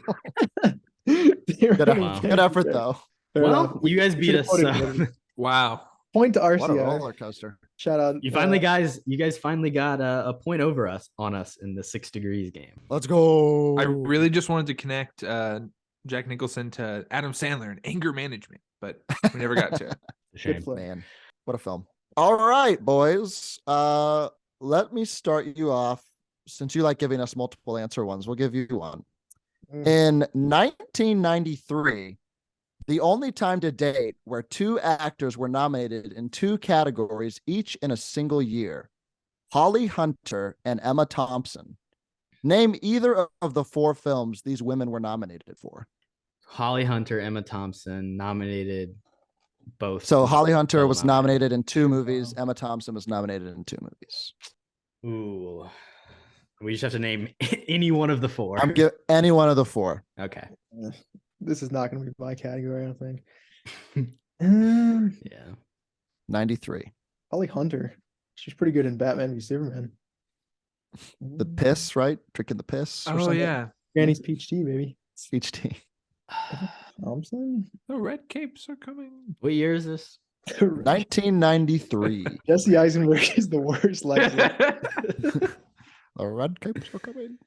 Wow. Good effort though. Fair Well, enough. you guys We beat should've us. voted So. for it. wow. Point to What a RCR. roller coaster. Shout out. You guys finally got a point over us on us in the 6 degrees game. Let's go. I really just wanted to connect Jack Nicholson to Adam Sandler and anger management, but we never got to it. Shame. Good flick. Man, what a film. All right, boys. Let me start you off. Since you like giving us multiple answer ones, we'll give you one. In 1993, the only time to date where 2 actors were nominated in 2 categories, each in a single year, Holly Hunter and Emma Thompson. Name either of the 4 films these women were nominated for. Holly Hunter, Emma Thompson nominated both. So Holly Hunter Double was nominated in 2 movies. Emma Thompson was nominated in 2 movies. Ooh. We just have to name any one of the 4. I'm give any one of the 4. Okay. This is not going to be my category, I don't think. Yeah. 93. Holly Hunter. She's pretty good in Batman v Superman. The piss, right? Drinking the piss. Or Oh something. yeah. Granny's Peach Tea, baby. Each team. Thompson? The red capes are coming. What year is this? 1993. Jesse Eisenberg is the worst lecturer. The red capes are coming.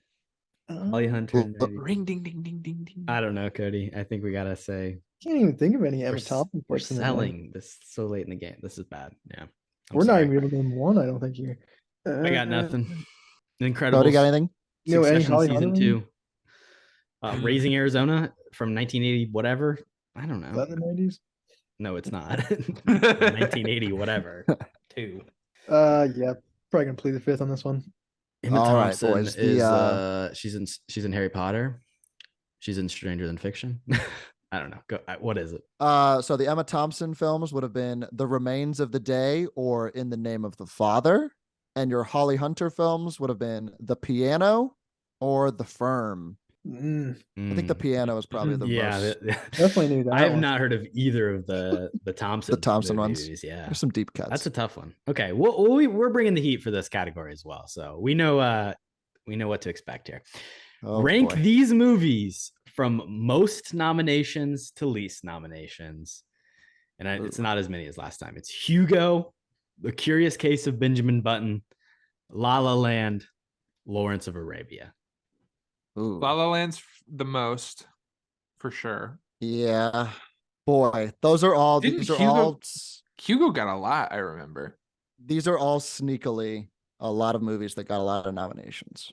Holly Hunter. and maybe- Ring ding ding ding ding ding. I don't know, Cody. I think we gotta say Can't even think of any we're, Emma s- Thompson. we're person in selling this so late in the game. This is bad. Yeah. I'm We're not sorry. even able to name one, I don't think here. I got nothing. Incredible. Cody, got anything? You know any Succession Holly season Hunter? 2. Raising Arizona from 1980, whatever. I don't Is know. that the 90s? No, it's not. 1980, whatever. 2. Yeah, probably gonna plead the fifth on this one. Emma All right, Thompson boys, is she's in Harry Potter. She's in Stranger Than Fiction. I don't know. What is it? So the Emma Thompson films would have been The Remains of the Day or In the Name of the Father. And your Holly Hunter films would have been The Piano or The Firm. I think The Piano is probably the most. Definitely knew that. I have not heard of either of the Thompson ones. movies. Yeah, There's some deep cuts. That's a tough one. Okay, we're bringing the heat for this category as well, so we know what to expect here. Rank these movies from most nominations to least nominations, and it's not as many as last time. It's Hugo, The Curious Case of Benjamin Button, La La Land, Lawrence of Arabia. La La Land's the most, for sure. Yeah, boy, those are all. Hugo got a lot. I remember. These are all sneakily a lot of movies that got a lot of nominations.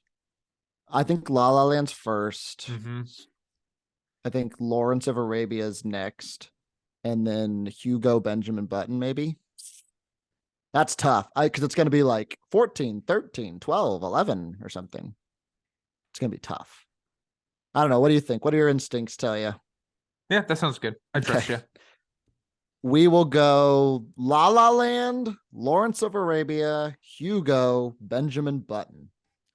I think La La Land's first. Mm-hmm. I think Lawrence of Arabia is next, and then Hugo, Benjamin Button, maybe. That's tough. Because it's going to be like 14, 13, 12, 11 or something. It's going to be tough. I don't know. What do you think? What do your instincts tell you? Yeah, that sounds good. I trust you. We will go La La Land, Lawrence of Arabia, Hugo, Benjamin Button.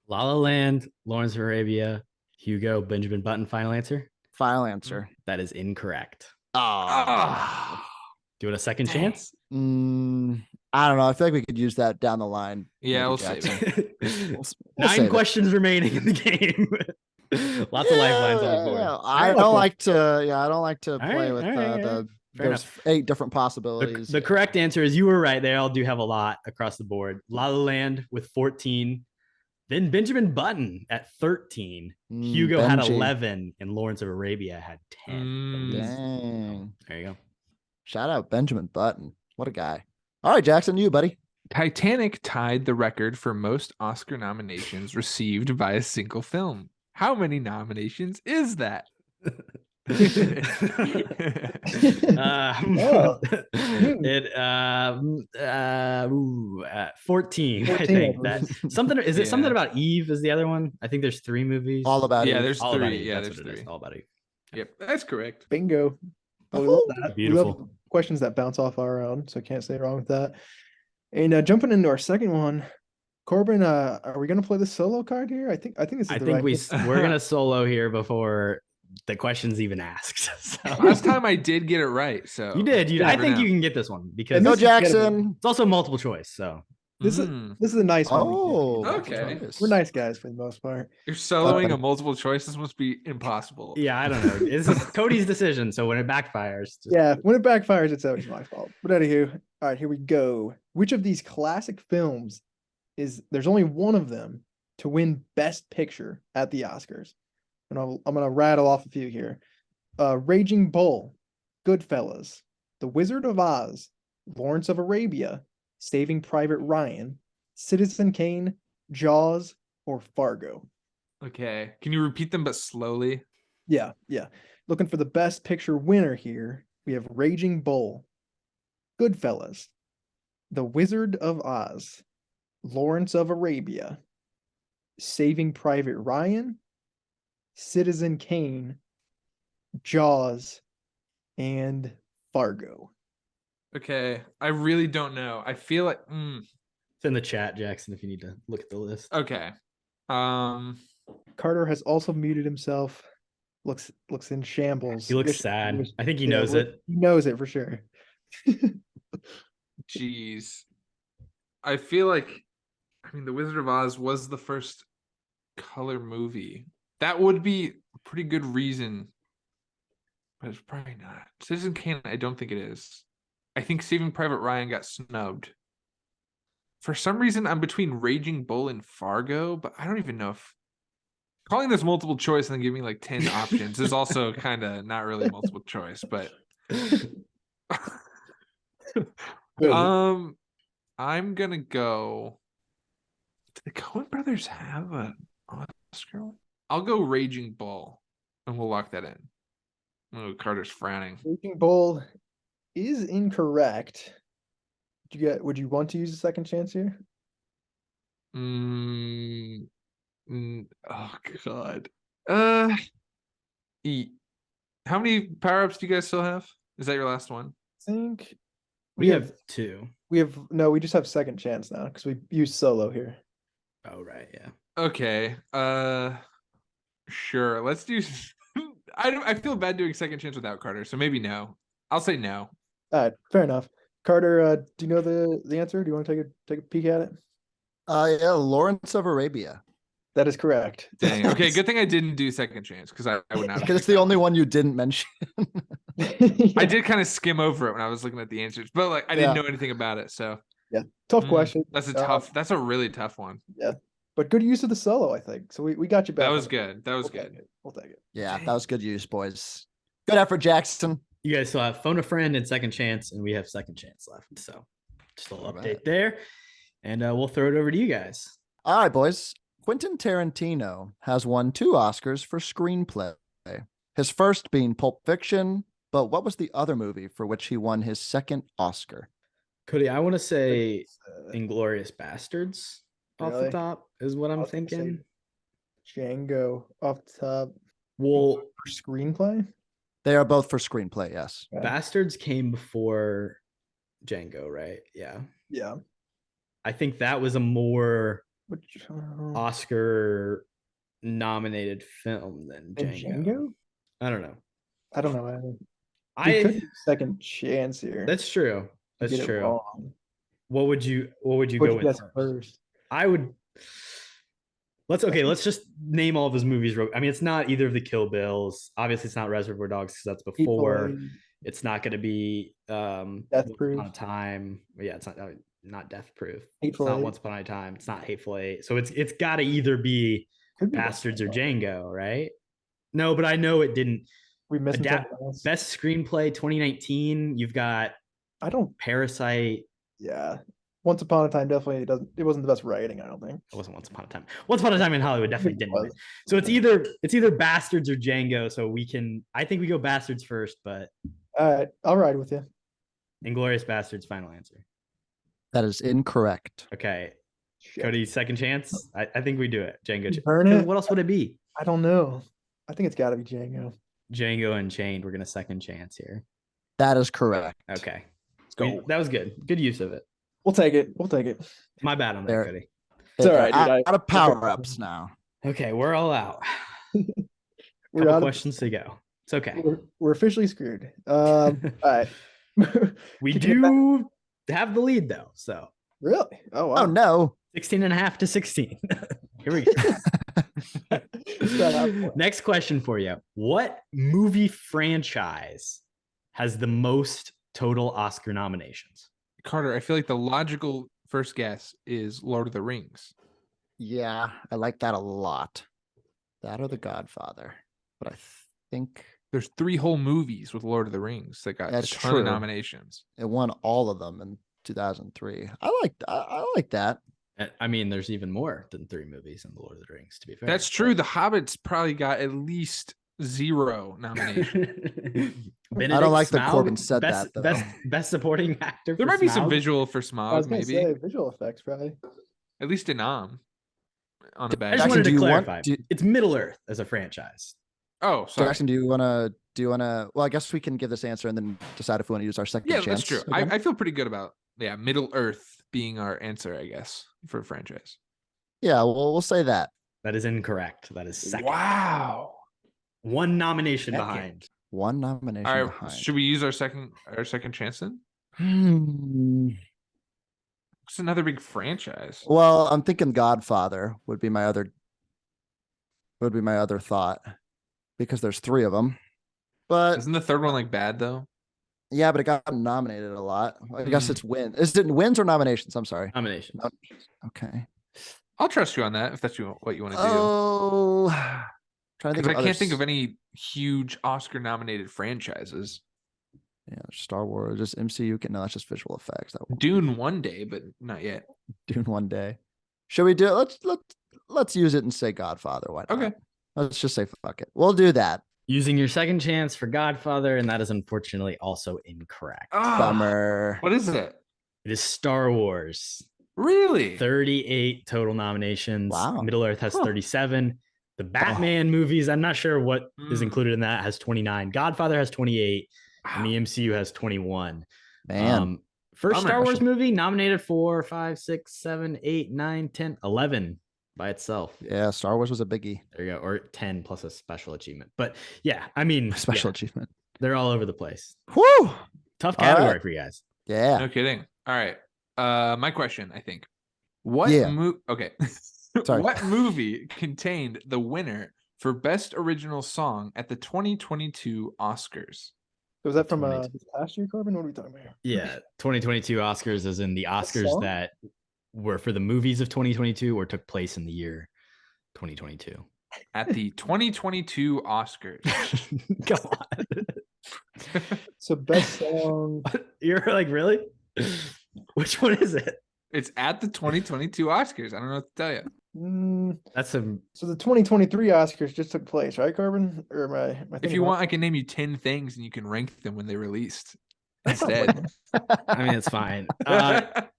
La La Land, Lawrence of Arabia, Hugo, Benjamin Button. Final answer? Final answer. That is incorrect. Oh. Do you want a second chance? I don't know. I feel like we could use that down the line. Yeah, we'll save it. 9 questions remaining in the game. Lots of lifelines on the board. I don't like to play with there's 8 different possibilities. The correct answer is you were right. They all do have a lot across the board. La La Land with 14. Then Benjamin Button at 13. Hugo had 11, and Lawrence of Arabia had 10. Dang. There you go. Shout out Benjamin Button. What a guy. All right, Jackson, you, buddy. Titanic tied the record for most Oscar nominations received by a single film. How many nominations is that? 14. I think that something is it something about Eve is the other one. I think there's 3 movies. All About Eve. There's All 3. That's there's what it 3. is. All About Eve. Yep, that's correct. Bingo. Oh, we love that. Beautiful. We love questions that bounce off our own, so can't say wrong with that. And jumping into our second one, Korbin, are we gonna play the solo card here? I think this is we're gonna solo here before the question's even asked. So. Last time I did get it right, so you did. I think you can get this one because no Jackson. It's also multiple choice. So this is a nice one. Oh, okay. We're nice guys for the most part. You're soloing a multiple choice. This must be impossible. Yeah, I don't know. This is Cody's decision. So when it backfires, when it backfires, it's always my fault. But anywho, all right, here we go. Which of these classic films there's only one of them to win Best Picture at the Oscars? And I'm gonna rattle off a few here. Raging Bull, Goodfellas, The Wizard of Oz, Lawrence of Arabia, Saving Private Ryan, Citizen Kane, Jaws, or Fargo. Okay. Can you repeat them but slowly? Yeah. Looking for the Best Picture winner here. We have Raging Bull, Goodfellas, The Wizard of Oz, Lawrence of Arabia, Saving Private Ryan, Citizen Kane, Jaws, and Fargo. Okay. I really don't know. I feel like it's in the chat, Jackson, if you need to look at the list. Okay. Carter has also muted himself. Looks in shambles. He looks sad. I think he knows it. He knows it for sure. Jeez. I feel like The Wizard of Oz was the first color movie. That would be a pretty good reason, but it's probably not. Citizen Kane, I don't think it is. I think Saving Private Ryan got snubbed. For some reason, I'm between Raging Bull and Fargo, but I don't even know if calling this multiple choice and then giving me like 10 options is also kind of not really multiple choice, but I'm gonna go. Do the Coen brothers have an Oscar? I'll go Raging Bull. And we'll lock that in. Oh, Carter's frowning. Raging Bull is incorrect. Would you want to use a second chance here? Oh God. How many power-ups do you guys still have? Is that your last one? I think We have 2. We just have second chance now because we used solo here. Oh, right. Yeah. Okay. Sure. Let's do. I feel bad doing second chance without Carter, so maybe no. I'll say no. All right, fair enough. Carter, do you know the answer? Do you want to take a peek at it? Yeah, Lawrence of Arabia. That is correct. Dang. Okay, good thing I didn't do second chance because I would not. Because it's the only one you didn't mention. I did kind of skim over it when I was looking at the answers, but like I didn't know anything about it. So yeah, tough question. That's a really tough one. Yeah, but good use of the solo, I think. So we got you back. That was good. That was good. We'll take it. Yeah, that was good use, boys. Good effort, Jackson. You guys still have phone a friend and second chance, and we have second chance left. So just a little update there. And we'll throw it over to you guys. All right, boys. Quentin Tarantino has won 2 Oscars for screenplay. His first being Pulp Fiction, but what was the other movie for which he won his second Oscar? Cody, I want to say Inglourious Bastards off the top is what I'm thinking. Django off the top. Well, for screenplay? They are both for screenplay, yes. Okay. Bastards came before Django, right? Yeah. Yeah. I think that was a more Oscar nominated film than Django. I don't know. I don't know. I could second chance here. That's true. That's true. What would you What'd go you with guess first? I would. Let's just name all of his movies. I mean, it's not either of the Kill Bills. Obviously, it's not Reservoir Dogs because that's before. It's not going to be Death Proof. Once Upon a Time. Yeah, it's not Death Proof. Hateful it's not Eight. Once Upon a Time. It's not Hateful Eight. So it's got to either be Bastards or Django, right? No, but I know it didn't. We missed Best Screenplay 2019. You've got Parasite. Yeah. Once Upon a Time definitely it wasn't the best writing, I don't think. It wasn't Once Upon a Time. Once Upon a Time in Hollywood definitely didn't. Win. So it's either Bastards or Django. So I think we go Bastards first, but all right, I'll ride with you. Inglourious Bastards, final answer. That is incorrect. Okay. Shit. Cody, second chance. I think we do it. Django. Burn it. What else would it be? I don't know. I think it's got to be Django. Django Unchained. We're gonna second chance here. That is correct. Okay. Let's go. That was good. Good use of it. We'll take it. My bad on that, Cody. It's all right. Out of power-ups now. Okay, we're all out. We're Couple questions to go. It's okay. We're officially screwed. All right. We do have the lead though. So really? Oh wow. Oh no. 16.5 to 16. Here we go. Next question for you. What movie franchise has the most total Oscar nominations? Carter, I feel like the logical first guess is Lord of the Rings. Yeah, I like that a lot. That or The Godfather. But I think there's 3 whole movies with Lord of the Rings that got a ton of nominations. It won all of them in 2003. I like that. I mean, there's even more than 3 movies in the Lord of the Rings, to be fair. That's true. The Hobbit's probably got at least 0 nominations. I don't like that Korbin said that though. Best supporting actor. There might be some visual for Smaug, I was maybe. Say, visual effects, probably. At least in on a bad. I just wanted to clarify. It's Middle Earth as a franchise. Oh, sorry. Jackson, do you wanna? Well, I guess we can give this answer and then decide if we want to use our second chance. Yeah, that's true. Okay. I feel pretty good about Middle Earth being our answer, I guess, for a franchise. Yeah, well, we'll say that. That is incorrect. That is second. Wow. One nomination behind. One nomination All right, behind. Should we use our second chance then? It's another big franchise. Well, I'm thinking Godfather would be my other thought because there's 3 of them. But isn't the third one like bad though? Yeah, but it got nominated a lot. I guess it's win. Is it wins or nominations? I'm sorry. Nominations. Okay. I'll trust you on that if that's what you want to do. Oh, trying to think. I can't think of any huge Oscar nominated franchises. Yeah, Star Wars, just MCU. No, that's just visual effects. Dune one day, but not yet. Dune one day. Should we do it? Let's use it and say Godfather. Why not? Okay. Let's just say fuck it. We'll do that. Using your second chance for Godfather, and that is unfortunately also incorrect. Bummer. What is it? It is Star Wars. Really? 38 total nominations. Wow. Middle Earth has 37. The Batman movies, I'm not sure what is included in that, has 29. Godfather has 28. And the MCU has 21. Man. First Star Wars movie nominated for 5, 6, 7, 8, 9, 10, 11 by itself. Yeah, Star Wars was a biggie. There you go. Or 10 plus a special achievement. But yeah, I mean, Special achievement. They're all over the place. Whoo! Tough category for you guys. Yeah. No kidding. All right. My question, I think. What okay. Sorry. What movie contained the winner for Best Original Song at the 2022 Oscars? Was that from this past year, Korbin? What are we talking about? Yeah, 2022 Oscars is in the Oscars that were for the movies of 2022 or took place in the year 2022. At the 2022 Oscars. Come on. So best song. You're like, really? Which one is it? It's at the 2022 Oscars. I don't know what to tell you. That's a. So the 2023 Oscars just took place, right, Korbin? Or am I if you want, I can name you 10 things and you can rank them when they released instead. I mean, it's fine.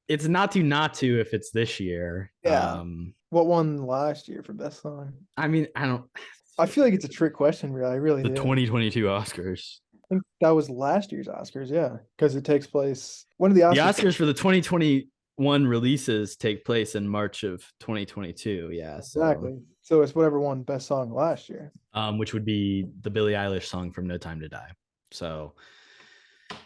It's not to if it's this year. Yeah. What won last year for best song? I mean, I feel like it's a trick question, really. I really do. The 2022 Oscars. I think that was last year's Oscars, yeah, because it takes place. When did the Oscars for the 2021 releases take place in March of 2022? Yeah, exactly. So it's whatever won best song last year. Which would be the Billie Eilish song from No Time to Die. So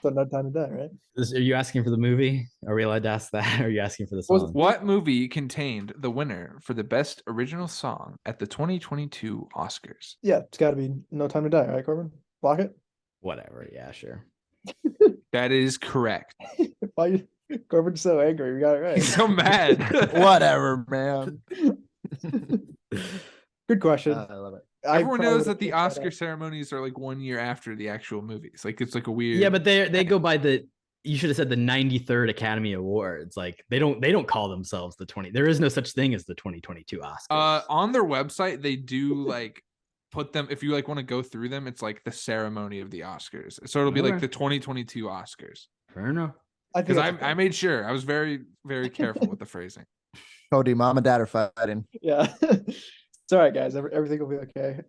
No Time to Die, right? Are you asking for the movie? Are we allowed to ask that? Or are you asking for the song? What movie contained the winner for the Best Original Song at the 2022 Oscars? Yeah, it's got to be No Time to Die, right, Korbin? Block it? Whatever. Yeah, sure. That is correct. Why Korbin's so angry? We got it right. He's so mad. Whatever, man. Good question. I love it. Everyone knows that the Oscar ceremonies are like 1 year after the actual movies. Like it's like a weird. Yeah, but they go by you should have said the 93rd Academy Awards. Like they don't call themselves the 20. There is no such thing as the 2022 Oscars. On their website, they do like put them, if you like want to go through them, it's like the ceremony of the Oscars. So it'll be like the 2022 Oscars. Fair enough. Because I made sure. I was very, very careful with the phrasing. Kody, mom and dad are fighting. Yeah. It's all right, guys. Everything will be okay.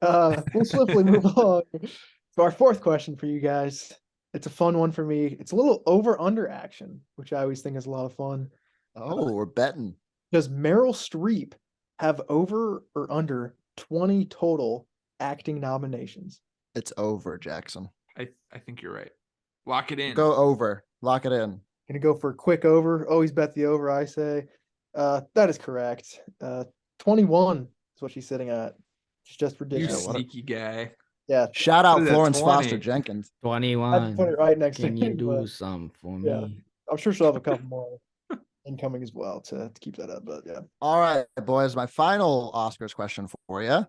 We'll swiftly move on to our fourth question for you guys. It's a fun one for me. It's a little over-under action, which I always think is a lot of fun. Oh, we're betting. Does Meryl Streep have over or under 20 total acting nominations? It's over, Jackson. I think you're right. Lock it in. Go over. Lock it in. Gonna go for a quick over. Always bet the over, I say. That is correct. 21 is what she's sitting at. It's just You ridiculous. sneaky guy. Yeah. Shout out What is that, Florence 20? Foster Jenkins. 21. I put it right next Can to you him, do but something for yeah. me? I'm sure she'll have a couple more incoming as well to keep that up. But yeah. All right, boys. My final Oscars question for you.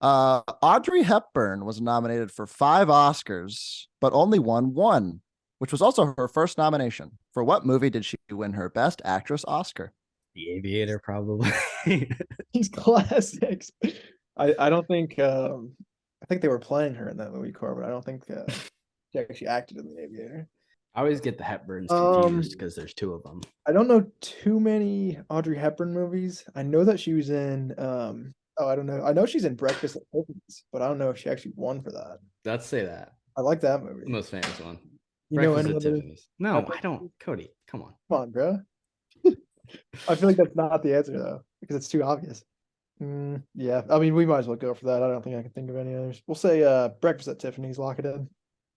Audrey Hepburn was nominated for 5 Oscars, but only won 1, which was also her first nomination. For what movie did she win her Best Actress Oscar? The Aviator, probably. These classics. I don't think I think they were playing her in that movie, Korbin. I don't think she actually acted in The Aviator. I always get the Hepburns confused because there's 2 of them. I don't know too many Audrey Hepburn movies. I know that she was in I don't know. I know she's in Breakfast at Tiffany's, but I don't know if she actually won for that. Let's say that. I like that movie. The most famous one. You know Breakfast any at other? Tiffany's. No, I don't. Kody, come on. Come on, bro. I feel like that's not the answer though, because it's too obvious. Yeah, I mean, we might as well go for that. I don't think I can think of any others. We'll say Breakfast at Tiffany's. Lock it in.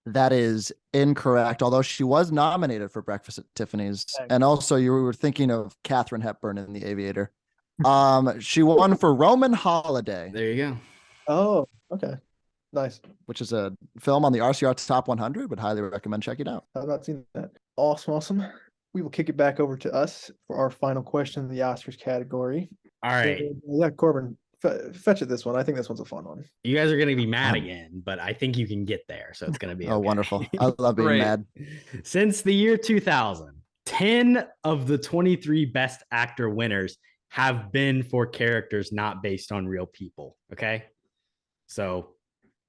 That is incorrect, although she was nominated for Breakfast at Tiffany's. Thanks. And also you were thinking of Katharine Hepburn in The Aviator. She won for Roman Holiday, There you go. Oh, okay. Nice. which is a film on the RCR Top 100. Would highly recommend checking out. I've not seen that. Awesome. We will kick it back over to us for our final question in the Oscars category. All right. So, yeah, Korbin, fetch it this one. I think this one's a fun one. You guys are going to be mad again, but I think you can get there. So it's going to be Oh, okay. wonderful. I love being Great. mad. Since the year 2000, 10 of the 23 Best Actor winners have been for characters not based on real people. Okay. So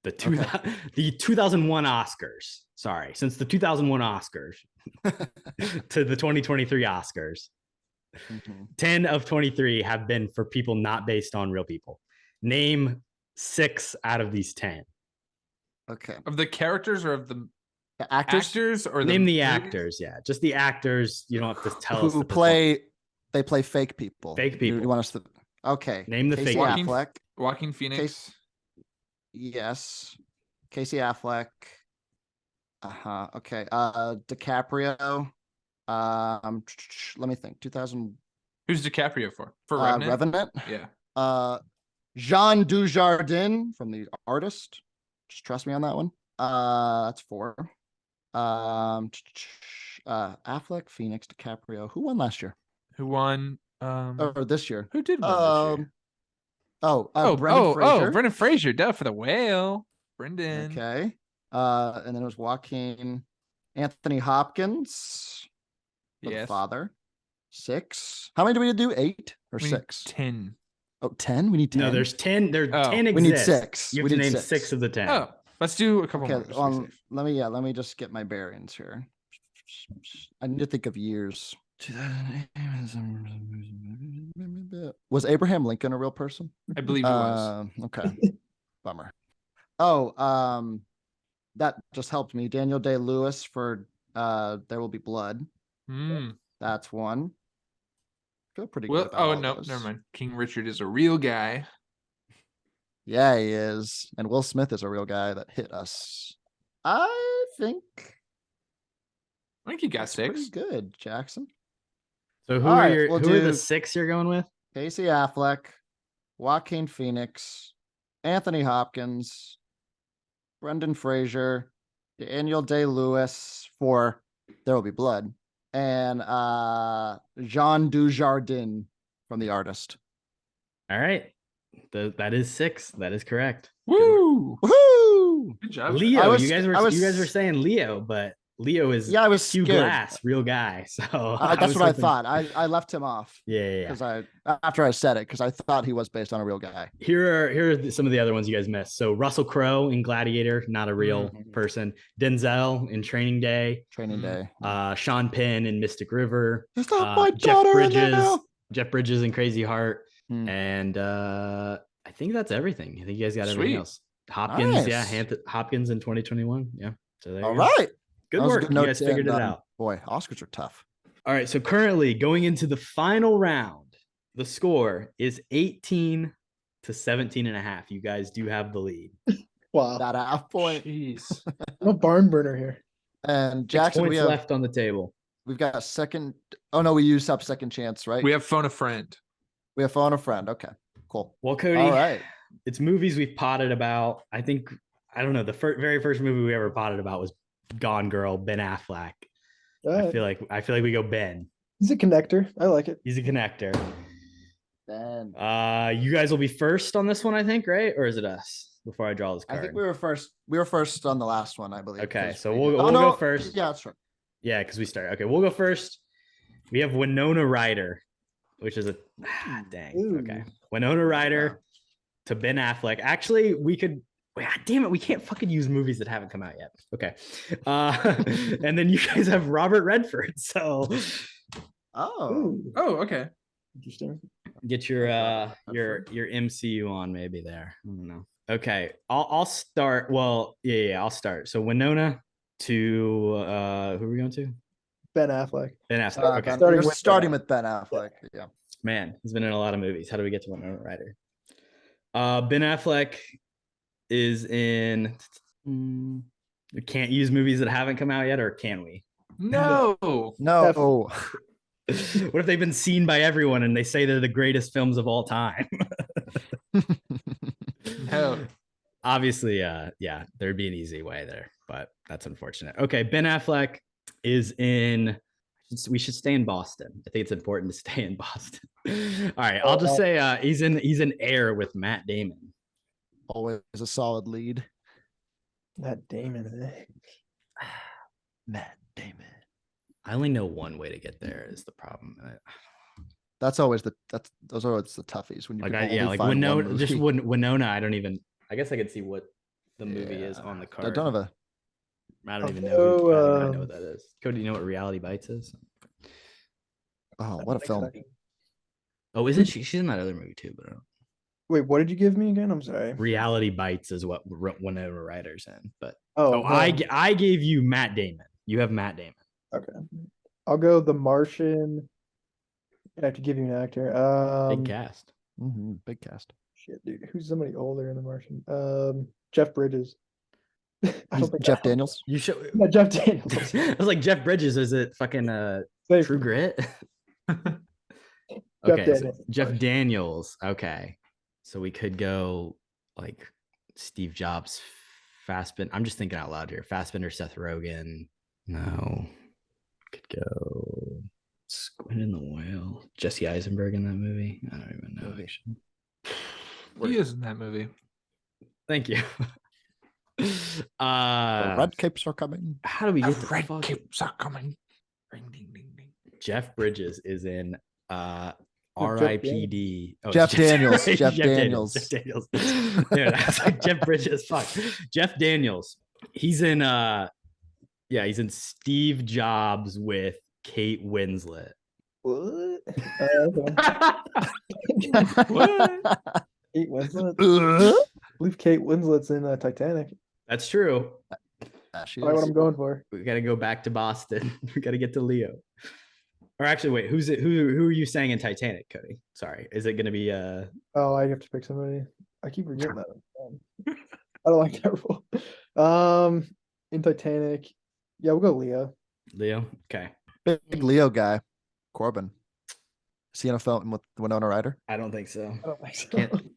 The 2001 Oscars. Sorry, since the 2001 Oscars to the 2023 Oscars, 10 of 23 have been for people not based on real people. Name 6 out of these 10. Okay. Of the characters or of the actors? or name the movies? actors. Yeah, just the actors. You don't have to tell us Who play. They play fake people. Fake people. You want us to? Okay. Name the Casey fake Affleck. Joaquin Phoenix. Yes. Casey Affleck. Okay. DiCaprio. Let me think. 2000. Who's DiCaprio for? For Revenant? Revenant. Yeah. Jean Dujardin from The Artist. Just trust me on that one. That's 4. Affleck, Phoenix, DiCaprio. Who won last year? Who won? Or this year? Who did win this year? Brendan Fraser. Brendan Fraser, duh, for The Whale. Brendan. Okay. And then it was Joaquin, Anthony Hopkins for the father. 6. How many do we do? 8 or 6? 10. Oh, 10? We need 10. No, there's 10. There's 10 exist. We need 6. You have to name 6 of the 10. Oh, let's do a couple more. Okay, let me just get my bearings here. I need to think of years. Was Abraham Lincoln a real person? I believe he was. Okay. Bummer. Oh, that just helped me. Daniel Day-Lewis for There Will Be Blood. That's one. Feel pretty good about all no, those. never mind. King Richard is a real guy. Yeah, he is. And Will Smith is a real guy that hit us. I think you got 6. pretty good, Jackson. So who are the 6 you're going with? Casey Affleck, Joaquin Phoenix, Anthony Hopkins, Brendan Fraser, Daniel Day-Lewis for There Will Be Blood, and Jean Dujardin from The Artist. All right. That is 6. That is correct. Woo! Woohoo! Good job. Leo, you guys were saying Leo, but Leo is I was Hugh scared. Glass, real guy. So that's what I thought. I left him off. Yeah. Because after I said it, because I thought he was based on a real guy. Here are some of the other ones you guys missed. So Russell Crowe in Gladiator, not a real person. Denzel in Training Day. Sean Penn in Mystic River. Is that my daughter? Jeff Bridges in Crazy Heart. And I think that's everything. I think you guys got everything else. Hopkins, nice. Hopkins in 2021. Yeah. So there All you go. right. Good work. You guys figured it out. Boy, Oscars are tough. All right. So currently going into the final round, the score is 18 to 17.5. You guys do have the lead. Wow. That half point. Jeez. No barn burner here. And Jackson, 6 points we have left on the table. We've got a second. Oh no, we used up second chance, right? We have phone a friend. We have phone a friend. Okay, cool. Well, Kody, all right. It's movies we've potted about. I don't know. The very first movie we ever potted about was Gone Girl, Ben Affleck. I feel like we go Ben. He's a connector. I like it. He's a connector. Ben. You guys will be first on this one, I think, right? Or is it us? Before I draw this card. I think we were first. We were first on the last one, I believe. Okay, so we'll go first. Yeah, that's right. Yeah, because we start. Okay, we'll go first. We have Winona Ryder, which is dang. Ooh. Okay, Winona Ryder to Ben Affleck. Actually, we could. Damn it, we can't fucking use movies that haven't come out yet. Okay, and then you guys have Robert Redford. So, okay. Interesting. Get your MCU on maybe there. I don't know. Okay, I'll start. Well, yeah, I'll start. So Winona to who are we going to? Ben Affleck. Ben Affleck. Okay, starting with Ben Affleck. Yeah. Man, he's been in a lot of movies. How do we get to Winona Ryder? Ben Affleck is in. We can't use movies that haven't come out yet, or can we? No. What if they've been seen by everyone and they say they're the greatest films of all time? No. Obviously, yeah, there'd be an easy way there, but that's unfortunate. Okay, Ben Affleck is in. We should stay in Boston. I think it's important to stay in Boston. All right, I'll just say he's in Air with Matt Damon. Always a solid lead. Matt Damon. Matt Damon. I only know one way to get there is the problem. Those are always the toughies when you Winona. Just Winona. I don't even. I guess I could see what the movie is on the I card. don't have a. I don't even I'll know who. I don't go, know what that is. Cody, do you know what Reality Bites is? Oh, what a film! Oh, isn't she? She's in that other movie too. But I don't. Wait, what did you give me again? I'm sorry. Reality Bites is what Winona Ryder's in. But Oh, no. I gave you Matt Damon. You have Matt Damon. Okay. I'll go The Martian. I have to give you an actor. Big cast. Big cast. Shit, dude. Who's somebody older in The Martian? Jeff Bridges. I don't think Jeff Daniels. You show. Yeah, Jeff Daniels. I was like, Jeff Bridges. Is it fucking Safe. True Grit? Jeff Okay, so Daniels. Jeff Daniels. Okay, so we could go like Steve Jobs, Fassbender. I'm just thinking out loud here. Fassbender, Seth Rogen. No, could go Squid and the Whale. Jesse Eisenberg in that movie. I don't even know. Actually. He is in that movie. Thank you. The red capes are coming. How do we get The the red fuck? capes are coming. Ring, ding, ding, ding. Jeff Bridges is in R.I.P.D. Oh, Jeff Daniels. sorry, Jeff Daniels. Jeff Daniels. Dude, I was like Jeff Bridges. Fuck. Jeff Daniels. He's in he's in Steve Jobs with Kate Winslet. What? Okay. What? Kate Winslet. I believe Kate Winslet's in Titanic. That's true. She Probably what is. I'm going for. We got to go back to Boston. We got to get to Leo. Or actually, wait, who's it? Who are you saying in Titanic, Cody? Sorry, is it going to be Oh, I have to pick somebody. I keep forgetting that. I don't like that rule. In Titanic, yeah, we'll go Leo. Leo? Okay. Big Leo guy, Korbin. Is he in a film with Winona Ryder? I don't think so. I don't think so. Can't,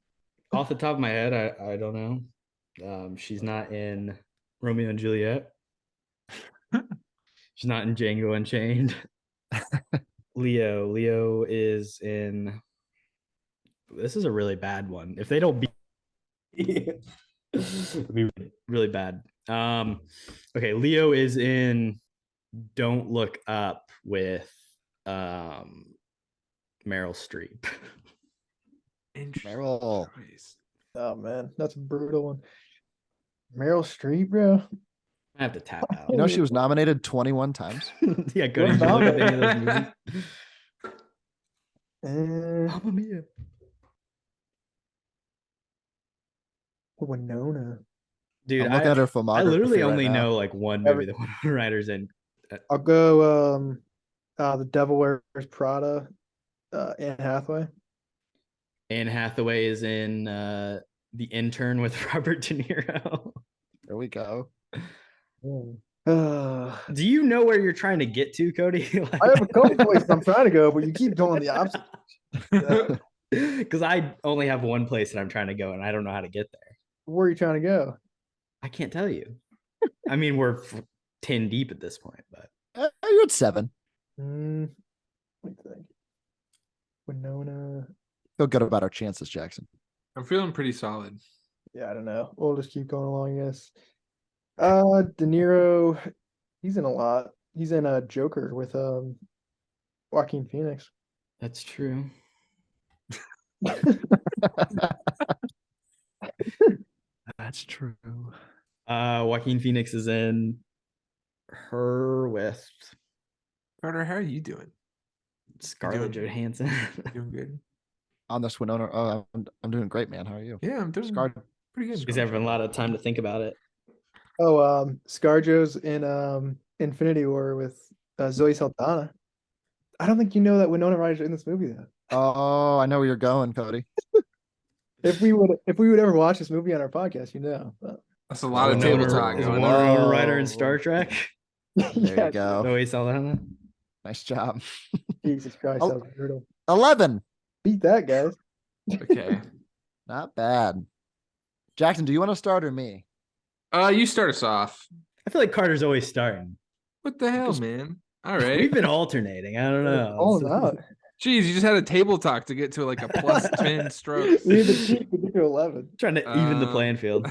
off the top of my head, I don't know. She's not in Romeo and Juliet. She's not in Django Unchained. Leo is in. This is a really bad one. If they don't be, it'd be really bad. Okay, Leo is in Don't Look Up with Meryl Streep. Meryl. Oh man, that's a brutal one. Meryl Streep, bro. I have to tap out. You know she was nominated 21 times. Yeah, Cody, did you look up any of those movies? Mamma Mia. Winona. Dude, I'm looking at her filmography. I literally right only now. know like one movie that Winona Ryder's in. I'll go The Devil Wears Prada, Anne Hathaway. Anne Hathaway is in The Intern with Robert De Niro. There we go. Do you know where you're trying to get to, Cody? I have a couple places I'm trying to go, but you keep going the opposite. Because I only have one place that I'm trying to go, and I don't know how to get there. Where are you trying to go? I can't tell you. I mean, we're 10 deep at this point, but You're at 7. Let me think. Winona. Feel good about our chances, Jackson. I'm feeling pretty solid. Yeah, I don't know. We'll just keep going along, I guess. De Niro, he's in a lot. He's in a Joker with Joaquin Phoenix. that's true. That's true. Joaquin Phoenix is in Her with Carter, how are you doing? Scarlett Johansson. Doing good. On this Winona. Oh, I'm doing great, man. How are you? Yeah, I'm doing Scar- pretty good. He's having a lot of time to think about it. Oh, ScarJo's in Infinity War with Zoe Saldana. I don't think you know that Winona Ryder's in this movie though. Oh, I know where you're going, Cody. If we would ever watch this movie on our podcast, you know. But... That's a lot of table talk Is going Winona on. Ryder in Star Trek? There Yeah, you go. Zoe Saldana. Nice job. Jesus Christ, Oh. that was brutal. 11. Beat that, guys. Okay. Not bad. Jackson, do you want to start or me? You start us off. I feel like Carter's always starting. What the hell, man? All right. We've been alternating. I don't know. All out. Jeez, you just had a table talk to get to like a plus 10 strokes. We need to cheat to get to 11. Trying to even the playing field.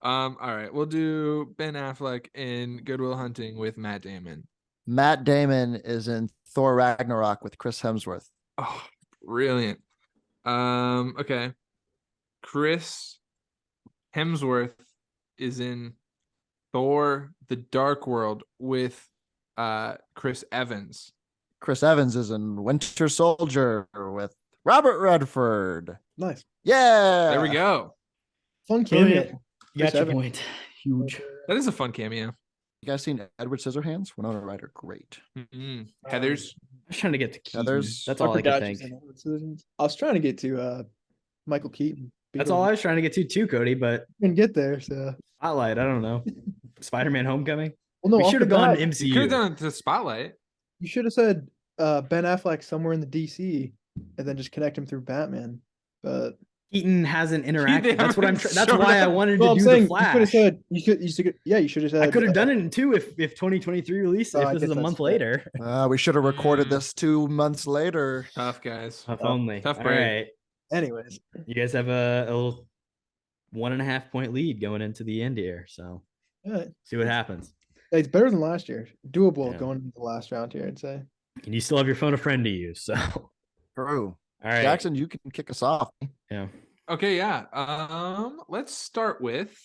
All right, we'll do Ben Affleck in Good Will Hunting with Matt Damon. Matt Damon is in Thor Ragnarok with Chris Hemsworth. Oh, brilliant. Okay. Chris Hemsworth is in Thor: The Dark World with Chris Evans. Chris Evans is in Winter Soldier with Robert Redford. Nice. Yeah. There we go. Fun cameo. Brilliant. You got Chris your Evans. point. Huge. That is a fun cameo. You guys seen Edward Scissorhands? Winona Ryder, great. Heathers. I was trying to get to Keaton. Heathers. That's all I could forgot think. she was in Edward Scissorhands. I was trying to get to Michael Keaton. That's all I was trying to get to too, Cody. But Can get there. So Spotlight, I don't know. Spider-Man: Homecoming. well, no, We off should have the gone bat, MCU. You could have done it to Spotlight. You should have said Ben Affleck somewhere in the DC, and then just connect him through Batman. But Keaton hasn't interacted. That's what I'm. haven't That's showed why I up. wanted well, to I'm do saying the Flash. you could have said you should have said I could have done it in two if 2023 released. Oh, If I this guess is a that's month fair. later. We should have recorded Mm. this 2 months later. Tough, guys. If only. Tough All break. right. Anyways, You guys have a little 1.5 point lead going into the end here. So all right. see what happens. It's better than last year. Doable Yeah. going into the last round here, I'd say. And you still have your phone a friend to use. So all True. right. Jackson, you can kick us off. Yeah. Okay, yeah. Let's start with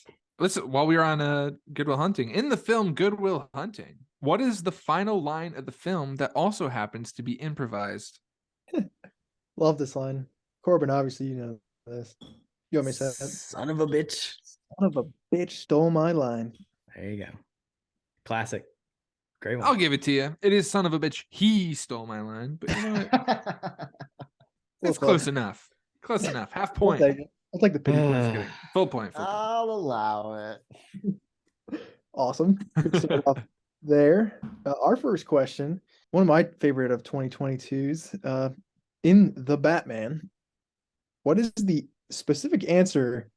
while we were on Good Will Hunting. In the film Good Will Hunting, what is the final line of the film that also happens to be improvised? Love this line. Korbin, obviously you know this. You want me to say it? Son of a bitch. Son of a bitch stole my line. There you go. Classic. Great one. I'll give it to you. It is son of a bitch. He stole my line, but you know what? It's close enough. Close enough. Half I'll point. take it. I'll take the pity point. Full point. Full point. I'll allow it. Awesome. Good start off there. Our first question, one of my favorite of 2022s, in The Batman, what is the specific answer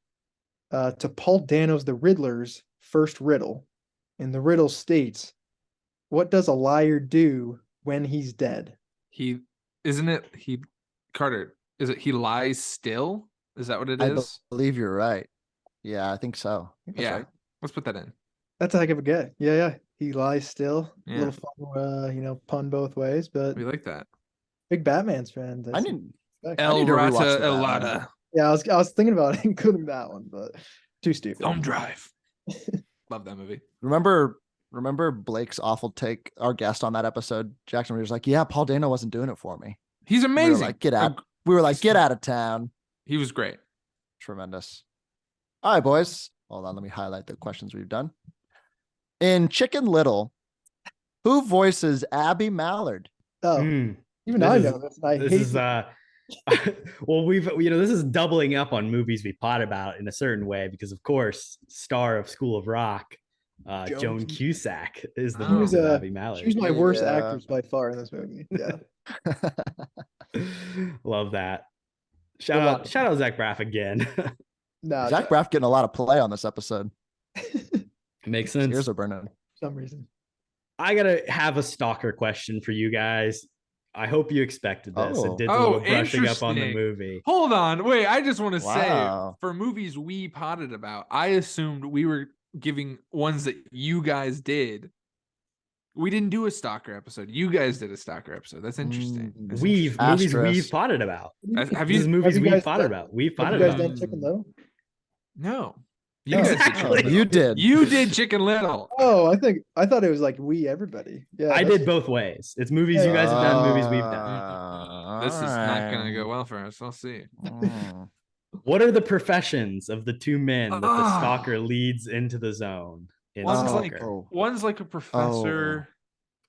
to Paul Dano's The Riddler's first riddle? And the riddle states, what does a liar do when he's dead? Carter, is it he lies still? Is that what it I is? believe you're right. Yeah, I think so. I think that's Yeah. right. Let's put that in. That's a heck of a get. Yeah. He lies still. Yeah. A little fun, pun both ways, but We like that. big Batman's fan. I need El need to rewatch Rata the El Batman. Lada. Yeah, I was thinking about including that one, but too stupid. Thumb Drive. Love that movie. Remember Blake's awful take, our guest on that episode, Jackson, where he was like, yeah, Paul Dano wasn't doing it for me. He's We were amazing. like, get out. We were like, get out of town. He was great. Tremendous. All right, boys. Hold on. Let me highlight the questions we've done. In Chicken Little, who voices Abby Mallard? Oh, Mm. even This I is- know this. And I This hate is well, this is doubling up on movies we pot about in a certain way because of course, star of School of Rock, Joan Cusack is the She voice was, of Abby Mallard. She was my worst Yeah. actress by far in this movie. Yeah. Love that. Good Shout luck. out Zach Braff again. No, Zach Braff getting a lot of play on this episode. Makes His sense. ears are burning. for some reason. I gotta have a stalker question for you guys. I hope you expected this Oh. and did a Oh, little brushing up on the interesting. movie. Hold on. Wait, I just want to Wow. say for movies we potted about, I assumed we were giving ones that you guys did. We didn't do a stalker episode. You guys did a stalker episode. That's interesting. Mm. That's Movies Asterisk. we've potted about. Have These you? movies you we've guys potted done- about. We've Have potted you guys about. done Chicken Little? No. You Oh. guys did Exactly. Chicken Little. You did. You did Chicken Little. Oh, I thought it was like we everybody. Yeah, I that's- did both ways. It's movies you guys have done, movies we've done. This is not going to go well for us. I'll see. Mm. What are the professions of the two men that the Ah. stalker leads into the zone? In One's Stalker? like- One's like a professor.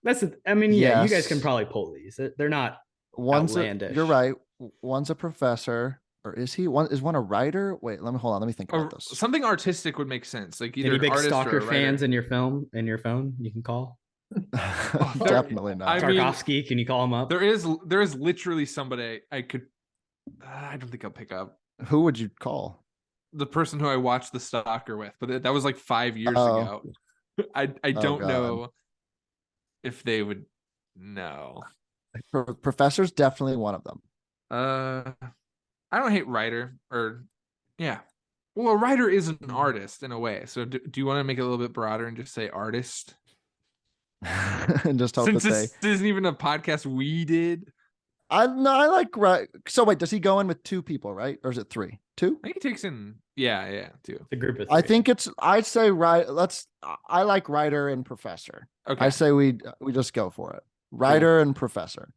That's it. I mean, yeah, you guys Yes. can probably pull these. They're not. One's Outlandish. you're right. One's a professor, or is he? Is one a writer? Wait, hold on. Let me think Or about this. something artistic would make sense. Like either Any an big artist stalker or a writer. fans in your phone you can call? Definitely not. I mean- Tarkovsky, can you call him up? There is literally somebody I could. I don't think I'll pick up Who would you call? the person who I watched The Stalker with, but that was like 5 years Oh. ago. I don't God. know if they would know. Professor's definitely one of them. I don't hate writer or yeah. Well, a writer is an artist in a way. So do you want to make it a little bit broader and just say artist? And just hope Since that this isn't even a podcast we did. I like right. So wait, does he go in with 2 people, right? Or is it 3? 2? I think he takes in. Yeah, 2. The group of I three. think I'd say right. I like writer and professor. Okay. I say we just go for it. Writer and professor.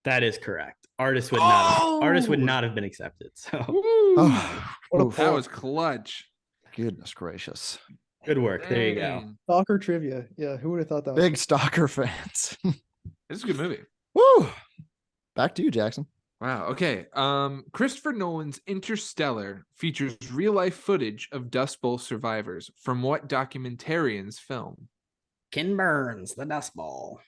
That is correct. Artist would not have been accepted. So Oh, What a That was clutch. goodness gracious. good work. There you go. Dang. stalker trivia. Yeah, who would have thought that? Big Stalker fans. This is a good movie. Woo! Back to you, Jackson. Wow. Okay. Christopher Nolan's Interstellar features real life footage of Dust Bowl survivors from what documentarian's film? Ken Burns, the Dust Bowl.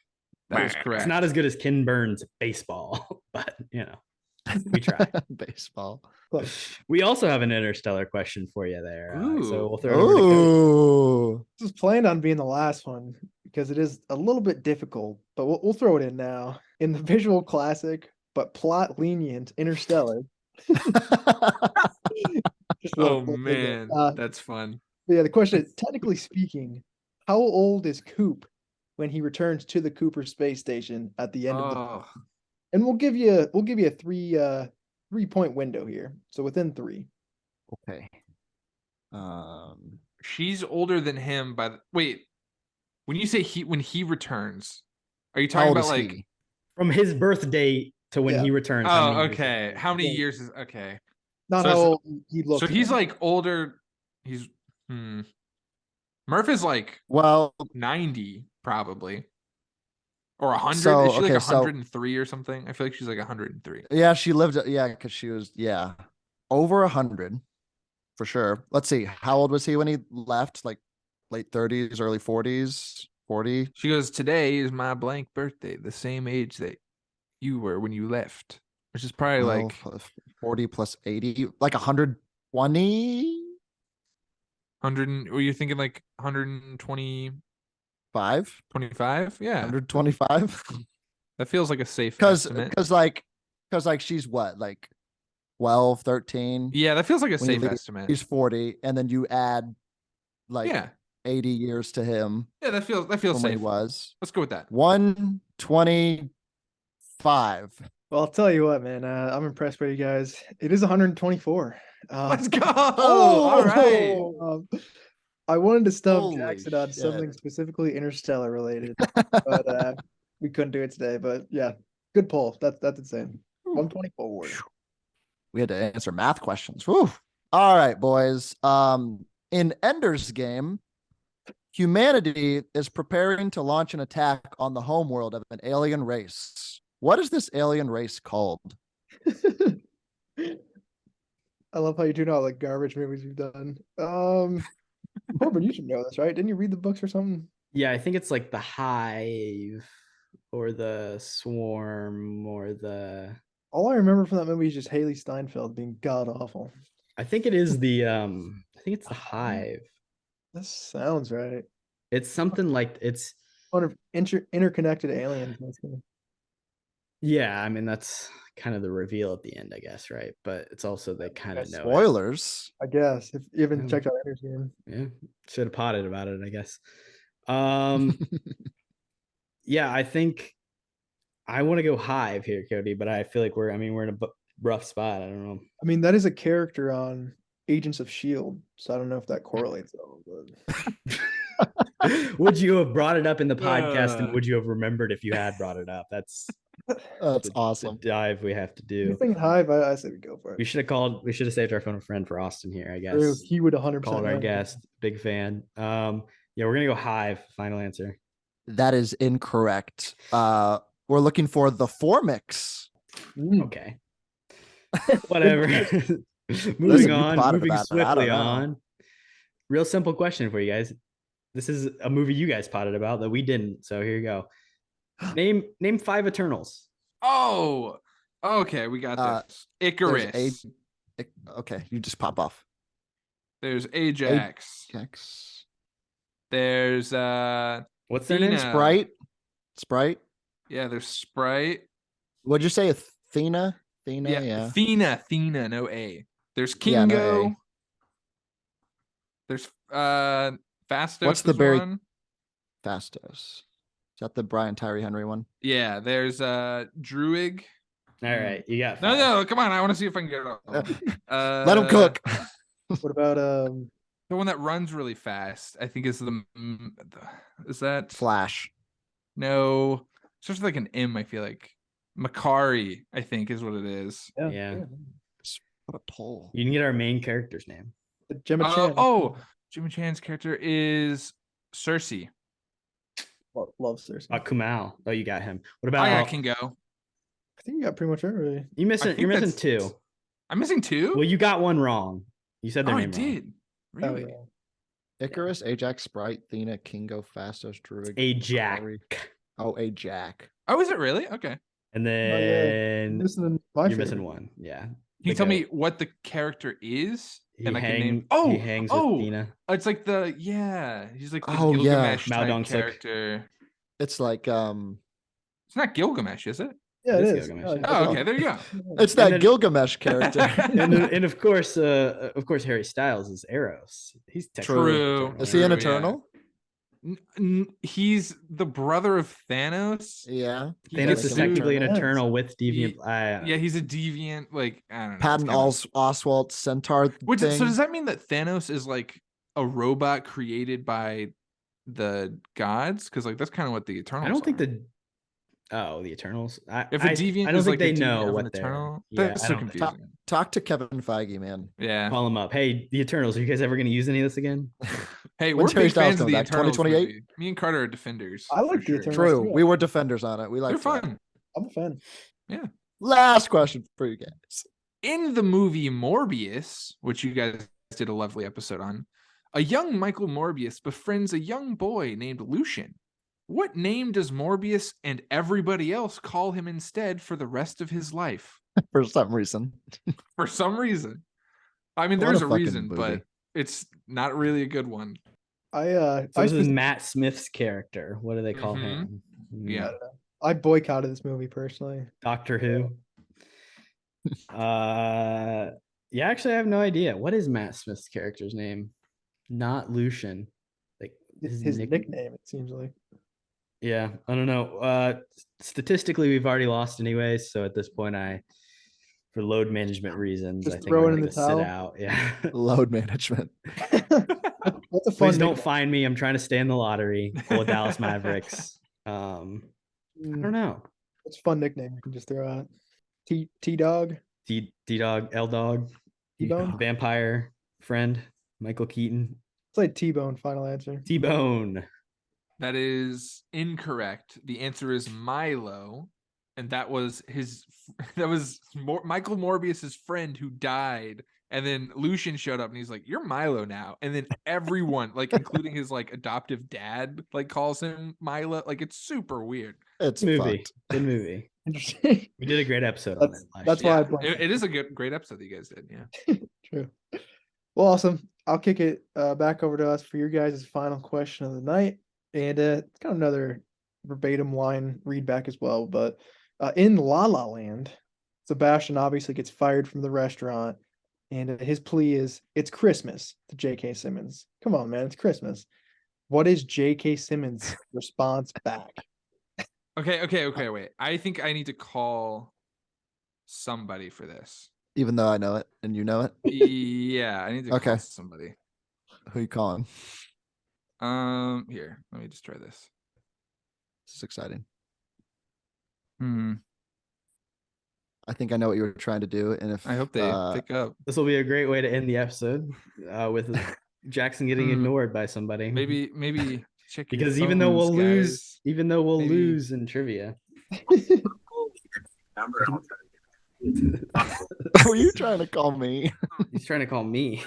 That is correct. It's not as good as Ken Burns baseball, but we try. Baseball. We also have an Interstellar question for you there. Ooh. So we'll throw it over to Kody. Ooh. This is planned on being the last one because it is a little bit difficult, but we'll throw it in now. In the visual classic, but plot lenient Interstellar. Just a Oh little- man, that's fun. Yeah, the question is, technically speaking, how old is Coop when he returns to the Cooper space station at the end of the Oh, and we'll give you a 3-point window here. So within 3. Okay. she's older than him wait. When you say when he returns, are you How talking old about is like he? From his birthday to when Yeah. he returns. how Oh, many years okay. is it? How many Yeah. years is okay. Not So how it's- old he looks. So he's now. like older. He's Murph is like Well, 90 probably. Or 100. So, Is she like okay, so- 103 or something? I feel like she's like 103. yeah, she lived. Yeah, because she was over 100 for sure. Let's see. How old was he when he left? Like late 30s, early 40s, 40. She goes, "Today is my blank birthday, the same age that you were when you left." Which is probably like 40 plus 80, like 120. 100. Were you thinking like 120, 25? Yeah. 125. That feels like a safe Because estimate. she's what, like 12, 13. Yeah, that feels like a When you safe leave, estimate. He's 40, and then you add like Yeah. 80 years to him Yeah, that feels from when he safe. was. Let's go with that. 125. Well, I'll tell you what, man. I'm impressed by you guys. It is 124. Let's go. All right. I wanted to stump Holy Jackson on something shit. specifically Interstellar related, but we couldn't do it today. But yeah, good poll. That's insane. 124. We had to answer math questions. Whew. All right, boys. In Ender's Game, humanity is preparing to launch an attack on the homeworld of an alien race. What is this alien race called? I love how you do know like garbage movies you've done. Korbin, you should know this, right? Didn't you read the books or something? Yeah, I think it's like the hive or the swarm or the. All I remember from that movie is just Haley Steinfeld being god awful. I think it is the. I think it's the hive. This sounds right. It's something like it's. One of interconnected aliens. Yeah, I mean that's kind of the reveal at the end, I guess, right? But it's also they kind of know. Spoilers. I guess if you haven't Oh. checked out Ender's Game. Yeah, should have potted about it, I guess. Yeah, I think I want to go hive here, Kody, but I feel like we're in a rough spot. I don't know. I mean, that is a character on Agents of S.H.I.E.L.D., so I don't know if that correlates at all. But Would you have brought it up in the podcast, and would you have remembered if you had brought it up? That's That's the awesome. dive we have to do. anything Hive, I say we go for it. We should have saved our phone a friend for Austin here, I True, guess. he would 100% Called our know. guest, big fan. Yeah, we're gonna go hive. Final answer. That is incorrect. We're looking for the Formix. Okay. Whatever. Listen, Moving you on, plotted moving about it. I swiftly don't know. on. Real simple question for you guys. This is a movie you guys potted about that we didn't. So here you go. Name 5 Eternals. Oh, okay. We got this. Icarus. Okay, you just pop off. There's Ajax. Ajax. There's What's their name? Athena. Sprite. Yeah, there's Sprite. What'd you say? Athena? Yeah. Athena, no A. There's Yeah, no Kingo. A. There's Fastos. What's the is very- one. Fastos. Is that the Brian Tyree Henry one? Yeah, there's Druig. All right, you got No, five. no, come on. I want to see if I can get it all. Let him cook. What about The one that runs really fast, I think is is that Flash. No, it's just like an M. I feel like Makari, I think, is what it is. Yeah. What a poll. You can get our main character's name. Gemma Chan? Gemma Chan's character is Cersei. Love Cersei. Kumail. Oh, you got him. What I about got Kingo. I think you got pretty much everybody. you? You're missing that's- two. I'm missing two. Well, you got one wrong. You said their I name wrong. did. Really? Oh, yeah. Icarus, Ajax, Sprite, Thena, Kingo, Fastos, Druid. Ajax. Ajax. Oh, is it really? Okay. And yeah. then Missing you're missing one. Yeah. Can you tell me what the character is? He And I can name. he hangs with Thena. It's like he's like the Oh, yeah. Gilgamesh type Maldong Suk. character. It's like It's not Gilgamesh, is it? Yeah, it It's is. Gilgamesh, yeah. Oh, okay. There you go. it's that then- Gilgamesh character. and of course, Harry Styles is Eros. He's technically True. eternal, Is he an right? yeah. Eternal? He's the brother of Thanos. Yeah. Thanos is technically an Yes. eternal with deviant. Yeah, he's a deviant. Like I don't know. Patton Oswalt Centaur. Which thing. so does that mean that Thanos is like a robot created by the gods? Because like that's kind of what the Eternals. I don't think are. the Eternals. If a deviant I don't is think like a they know deviant of what an they're. Eternal, Yeah, that's I so don't think- confusing. Talk to Kevin Feige, man. Yeah. Call them up. Hey, the Eternals. Are you guys ever going to use any of this again? Hey, When's we're Harry big Styles fans of coming the back? Eternals 2028? movie. Me and Carter are defenders. I like for the sure. Eternals. True. Yeah. We were defenders on it. We like They're fun. I'm a fan. Last question for you guys. In the movie Morbius, which you guys did a lovely episode on, a young Michael Morbius befriends a young boy named Lucian. What name does Morbius and everybody else call him instead for the rest of his life? For some reason. For some reason. I mean, What there's a a fucking reason, but movie. it's not really a good one. I So this is Matt Smith's character. What do they call Mhm. him? Yeah. I boycotted this movie personally. Doctor Who. Yeah, actually, I have no idea. What is Matt Smith's character's name? Not Lucian. Like His nickname, it seems like. Yeah, I don't know. Statistically, we've already lost anyways. So at this point, for load management reasons, Just I think throw I'm it in gonna the sit towel? out. Yeah. Load management. What's a fun Please don't nickname? find me. I'm trying to stay in the lottery. Pull a Dallas Mavericks. I don't know. What's a fun nickname you can just throw out? T Dog? D Dog, L Dog, T-Bone? Vampire Friend, Michael Keaton, It's like T-Bone, final answer. T Bone. That is incorrect. The answer is Milo, and that was Michael Morbius's friend who died. And then Lucian showed up and he's like, "You're Milo now." And then everyone, like including his like adoptive dad, like calls him Milo. Like it's super weird. It's Movie. fucked. Good movie. Interesting. We did a great episode on it. That's year. why I Yeah, blanked. it is a great episode that you guys did. Yeah. True. Well, awesome. I'll kick it back over to us for your guys' final question of the night. And it's kind of another verbatim line read back as well. But in La La Land, Sebastian obviously gets fired from the restaurant. And his plea is, "It's Christmas," to J.K. Simmons. Come on, man. It's Christmas. What is J.K. Simmons' response back? Okay. Wait. I think I need to call somebody for this. Even though I know it and you know it. Yeah, I need to Okay. call somebody. Who you calling? Here, let me just try this. This is exciting. Hmm. I think I know what you were trying to do. And if I hope they pick up. This will be a great way to end the episode with Jackson getting ignored by somebody. Maybe check your because even though we'll phones, lose, guys. even though we'll Maybe. lose in trivia, were you trying to call me? he's trying to call me.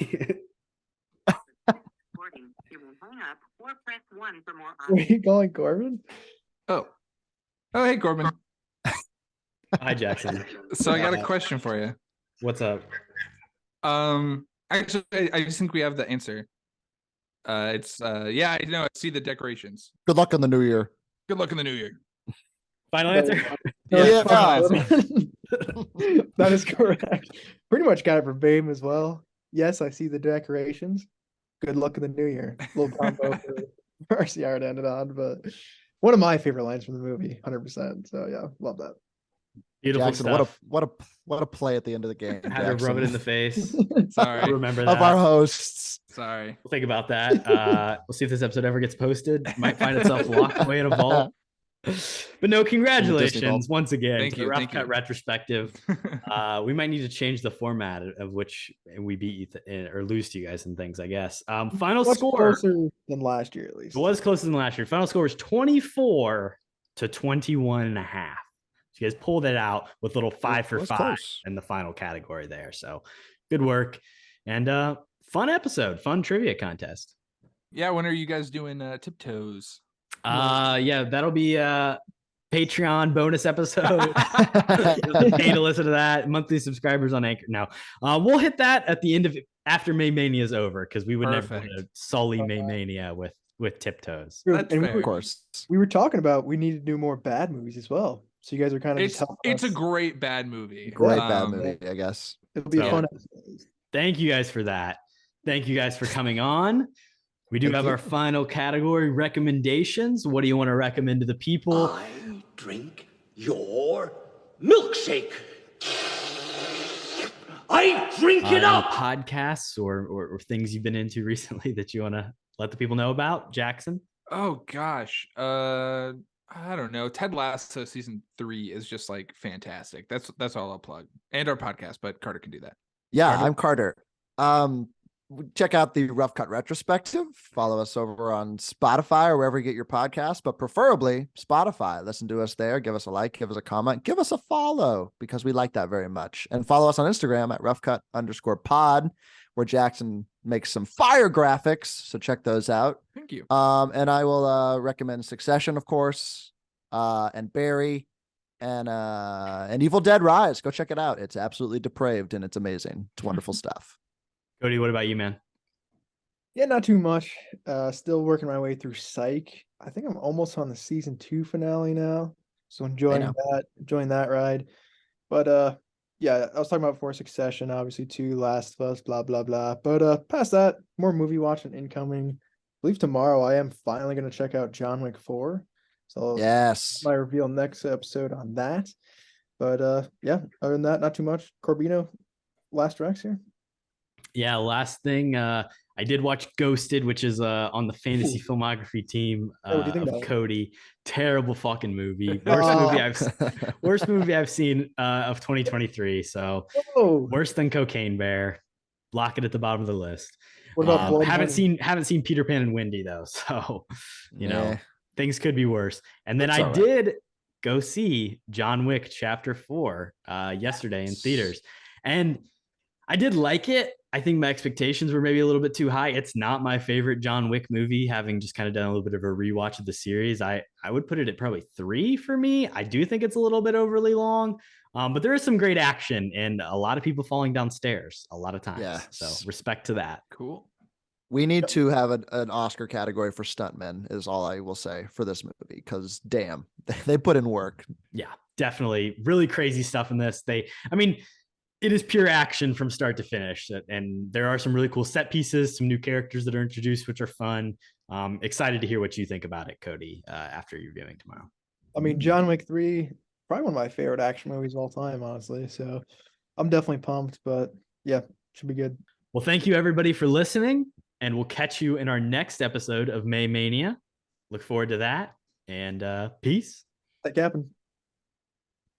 Recording. You will hang up or press 1 for more Were you calling Korbin? Oh, hey Korbin. Hi, Jackson. So I got a question for you. What's up? Actually, I just think we have the answer. It's yeah, I know. I see the decorations. Good luck on the new year. Good luck in the new year. Final answer. Yeah. That is correct. Pretty much got it verbatim as well. Yes, I see the decorations. Good luck in the new year. Little combo for RCR to end it on, but one of my favorite lines from the movie, 100%. So yeah, love that. Beautiful Jackson, stuff. what a play at the end of the game. I had to rub it in the face. Sorry. Remember that. Of our hosts. Sorry. We'll think about that. We'll see if this episode ever gets posted. Might find itself locked away in a vault. But no, congratulations once again Thank to you, the Rough thank Cut you. retrospective. We might need to change the format of which we beat you or lose to you guys and things, I guess. Final Much score closer than last year, at least. it was closer than last year. Final score is 24 to 21 and a half. So you guys pulled it out with little 5 for 5 close. in the final category there. So good work. And fun episode, fun trivia contest. Yeah, when are you guys doing tiptoes? Yeah, that'll be Patreon bonus episode. Pay to listen to that. Monthly subscribers on Anchor. Now, we'll hit that at the end of after May Mania is over, because we would never want to sully May Mania with tiptoes. That's And fair. Of course. we were talking about we need to do more bad movies as well. So you guys are kind of It's a great bad movie. Great bad movie, I guess. It'll be a So- fun episode. Thank you guys for that. Thank you guys for coming on. We do Thank have you. our final category, recommendations. What do you want to recommend to the people? I drink your milkshake. I drink it Any up. podcasts or things you've been into recently that you want to let the people know about, Jackson? Oh gosh. I don't know. Ted Lasso season 3 is just like fantastic. That's all I'll plug. And our podcast, but Carter can do that. Yeah, Carter? I'm Carter. Check out the Rough Cut Retrospective. Follow us over on Spotify or wherever you get your podcast, but preferably Spotify. Listen to us there. Give us a like, give us a comment, give us a follow, because we like that very much. And follow us on Instagram at roughcut_pod, where Jackson makes some fire graphics. So check those out. Thank you. And I will recommend Succession, of course, and Barry, and Evil Dead Rise. Go check it out. It's absolutely depraved and it's amazing. It's wonderful stuff. Cody, what about you, man? Yeah, not too much. Still working my way through Psych. I think I'm almost on the season 2 finale now. So enjoying that ride. But yeah, I was talking about before Succession, obviously too, Last of Us, blah blah blah. But past that, more movie watching incoming. I believe tomorrow I am finally gonna check out John Wick 4. So Yes. I reveal next episode on that. But yeah, other than that, not too much. Corbino, last Rex here. Yeah, last thing, I did watch Ghosted, which is on the fantasy filmography team What do you think of about it? Cody. Terrible fucking movie. Oh. Worst movie I've seen of 2023. So Oh, worse than Cocaine Bear. Lock it at the bottom of the list. what about Blood Haven't seen Peter Pan and Wendy though, so you know Yeah. things could be worse. And then That's I all right. did go see John Wick Chapter 4 yesterday in theaters, and I did like it. I think my expectations were maybe a little bit too high. It's not my favorite John Wick movie, having just kind of done a little bit of a rewatch of the series. I would put it at probably 3 for me. I do think it's a little bit overly long, but there is some great action and a lot of people falling downstairs a lot of times. Yes. So respect to that. Cool. We need to have an Oscar category for stuntmen, is all I will say for this movie, because damn, they put in work. Yeah, definitely. Really crazy stuff in this. It is pure action from start to finish. And there are some really cool set pieces, some new characters that are introduced, which are fun. Excited to hear what you think about it, Cody, after your viewing tomorrow. I mean, John Wick 3, probably one of my favorite action movies of all time, honestly. So I'm definitely pumped, but yeah, should be good. Well, thank you everybody for listening, and we'll catch you in our next episode of May Mania. Look forward to that, and peace. That happened.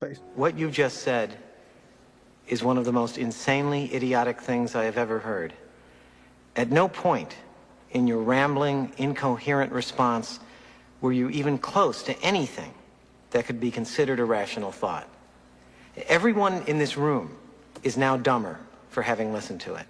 Thanks. What you've just said is one of the most insanely idiotic things I have ever heard. At no point in your rambling, incoherent response were you even close to anything that could be considered a rational thought. Everyone in this room is now dumber for having listened to it.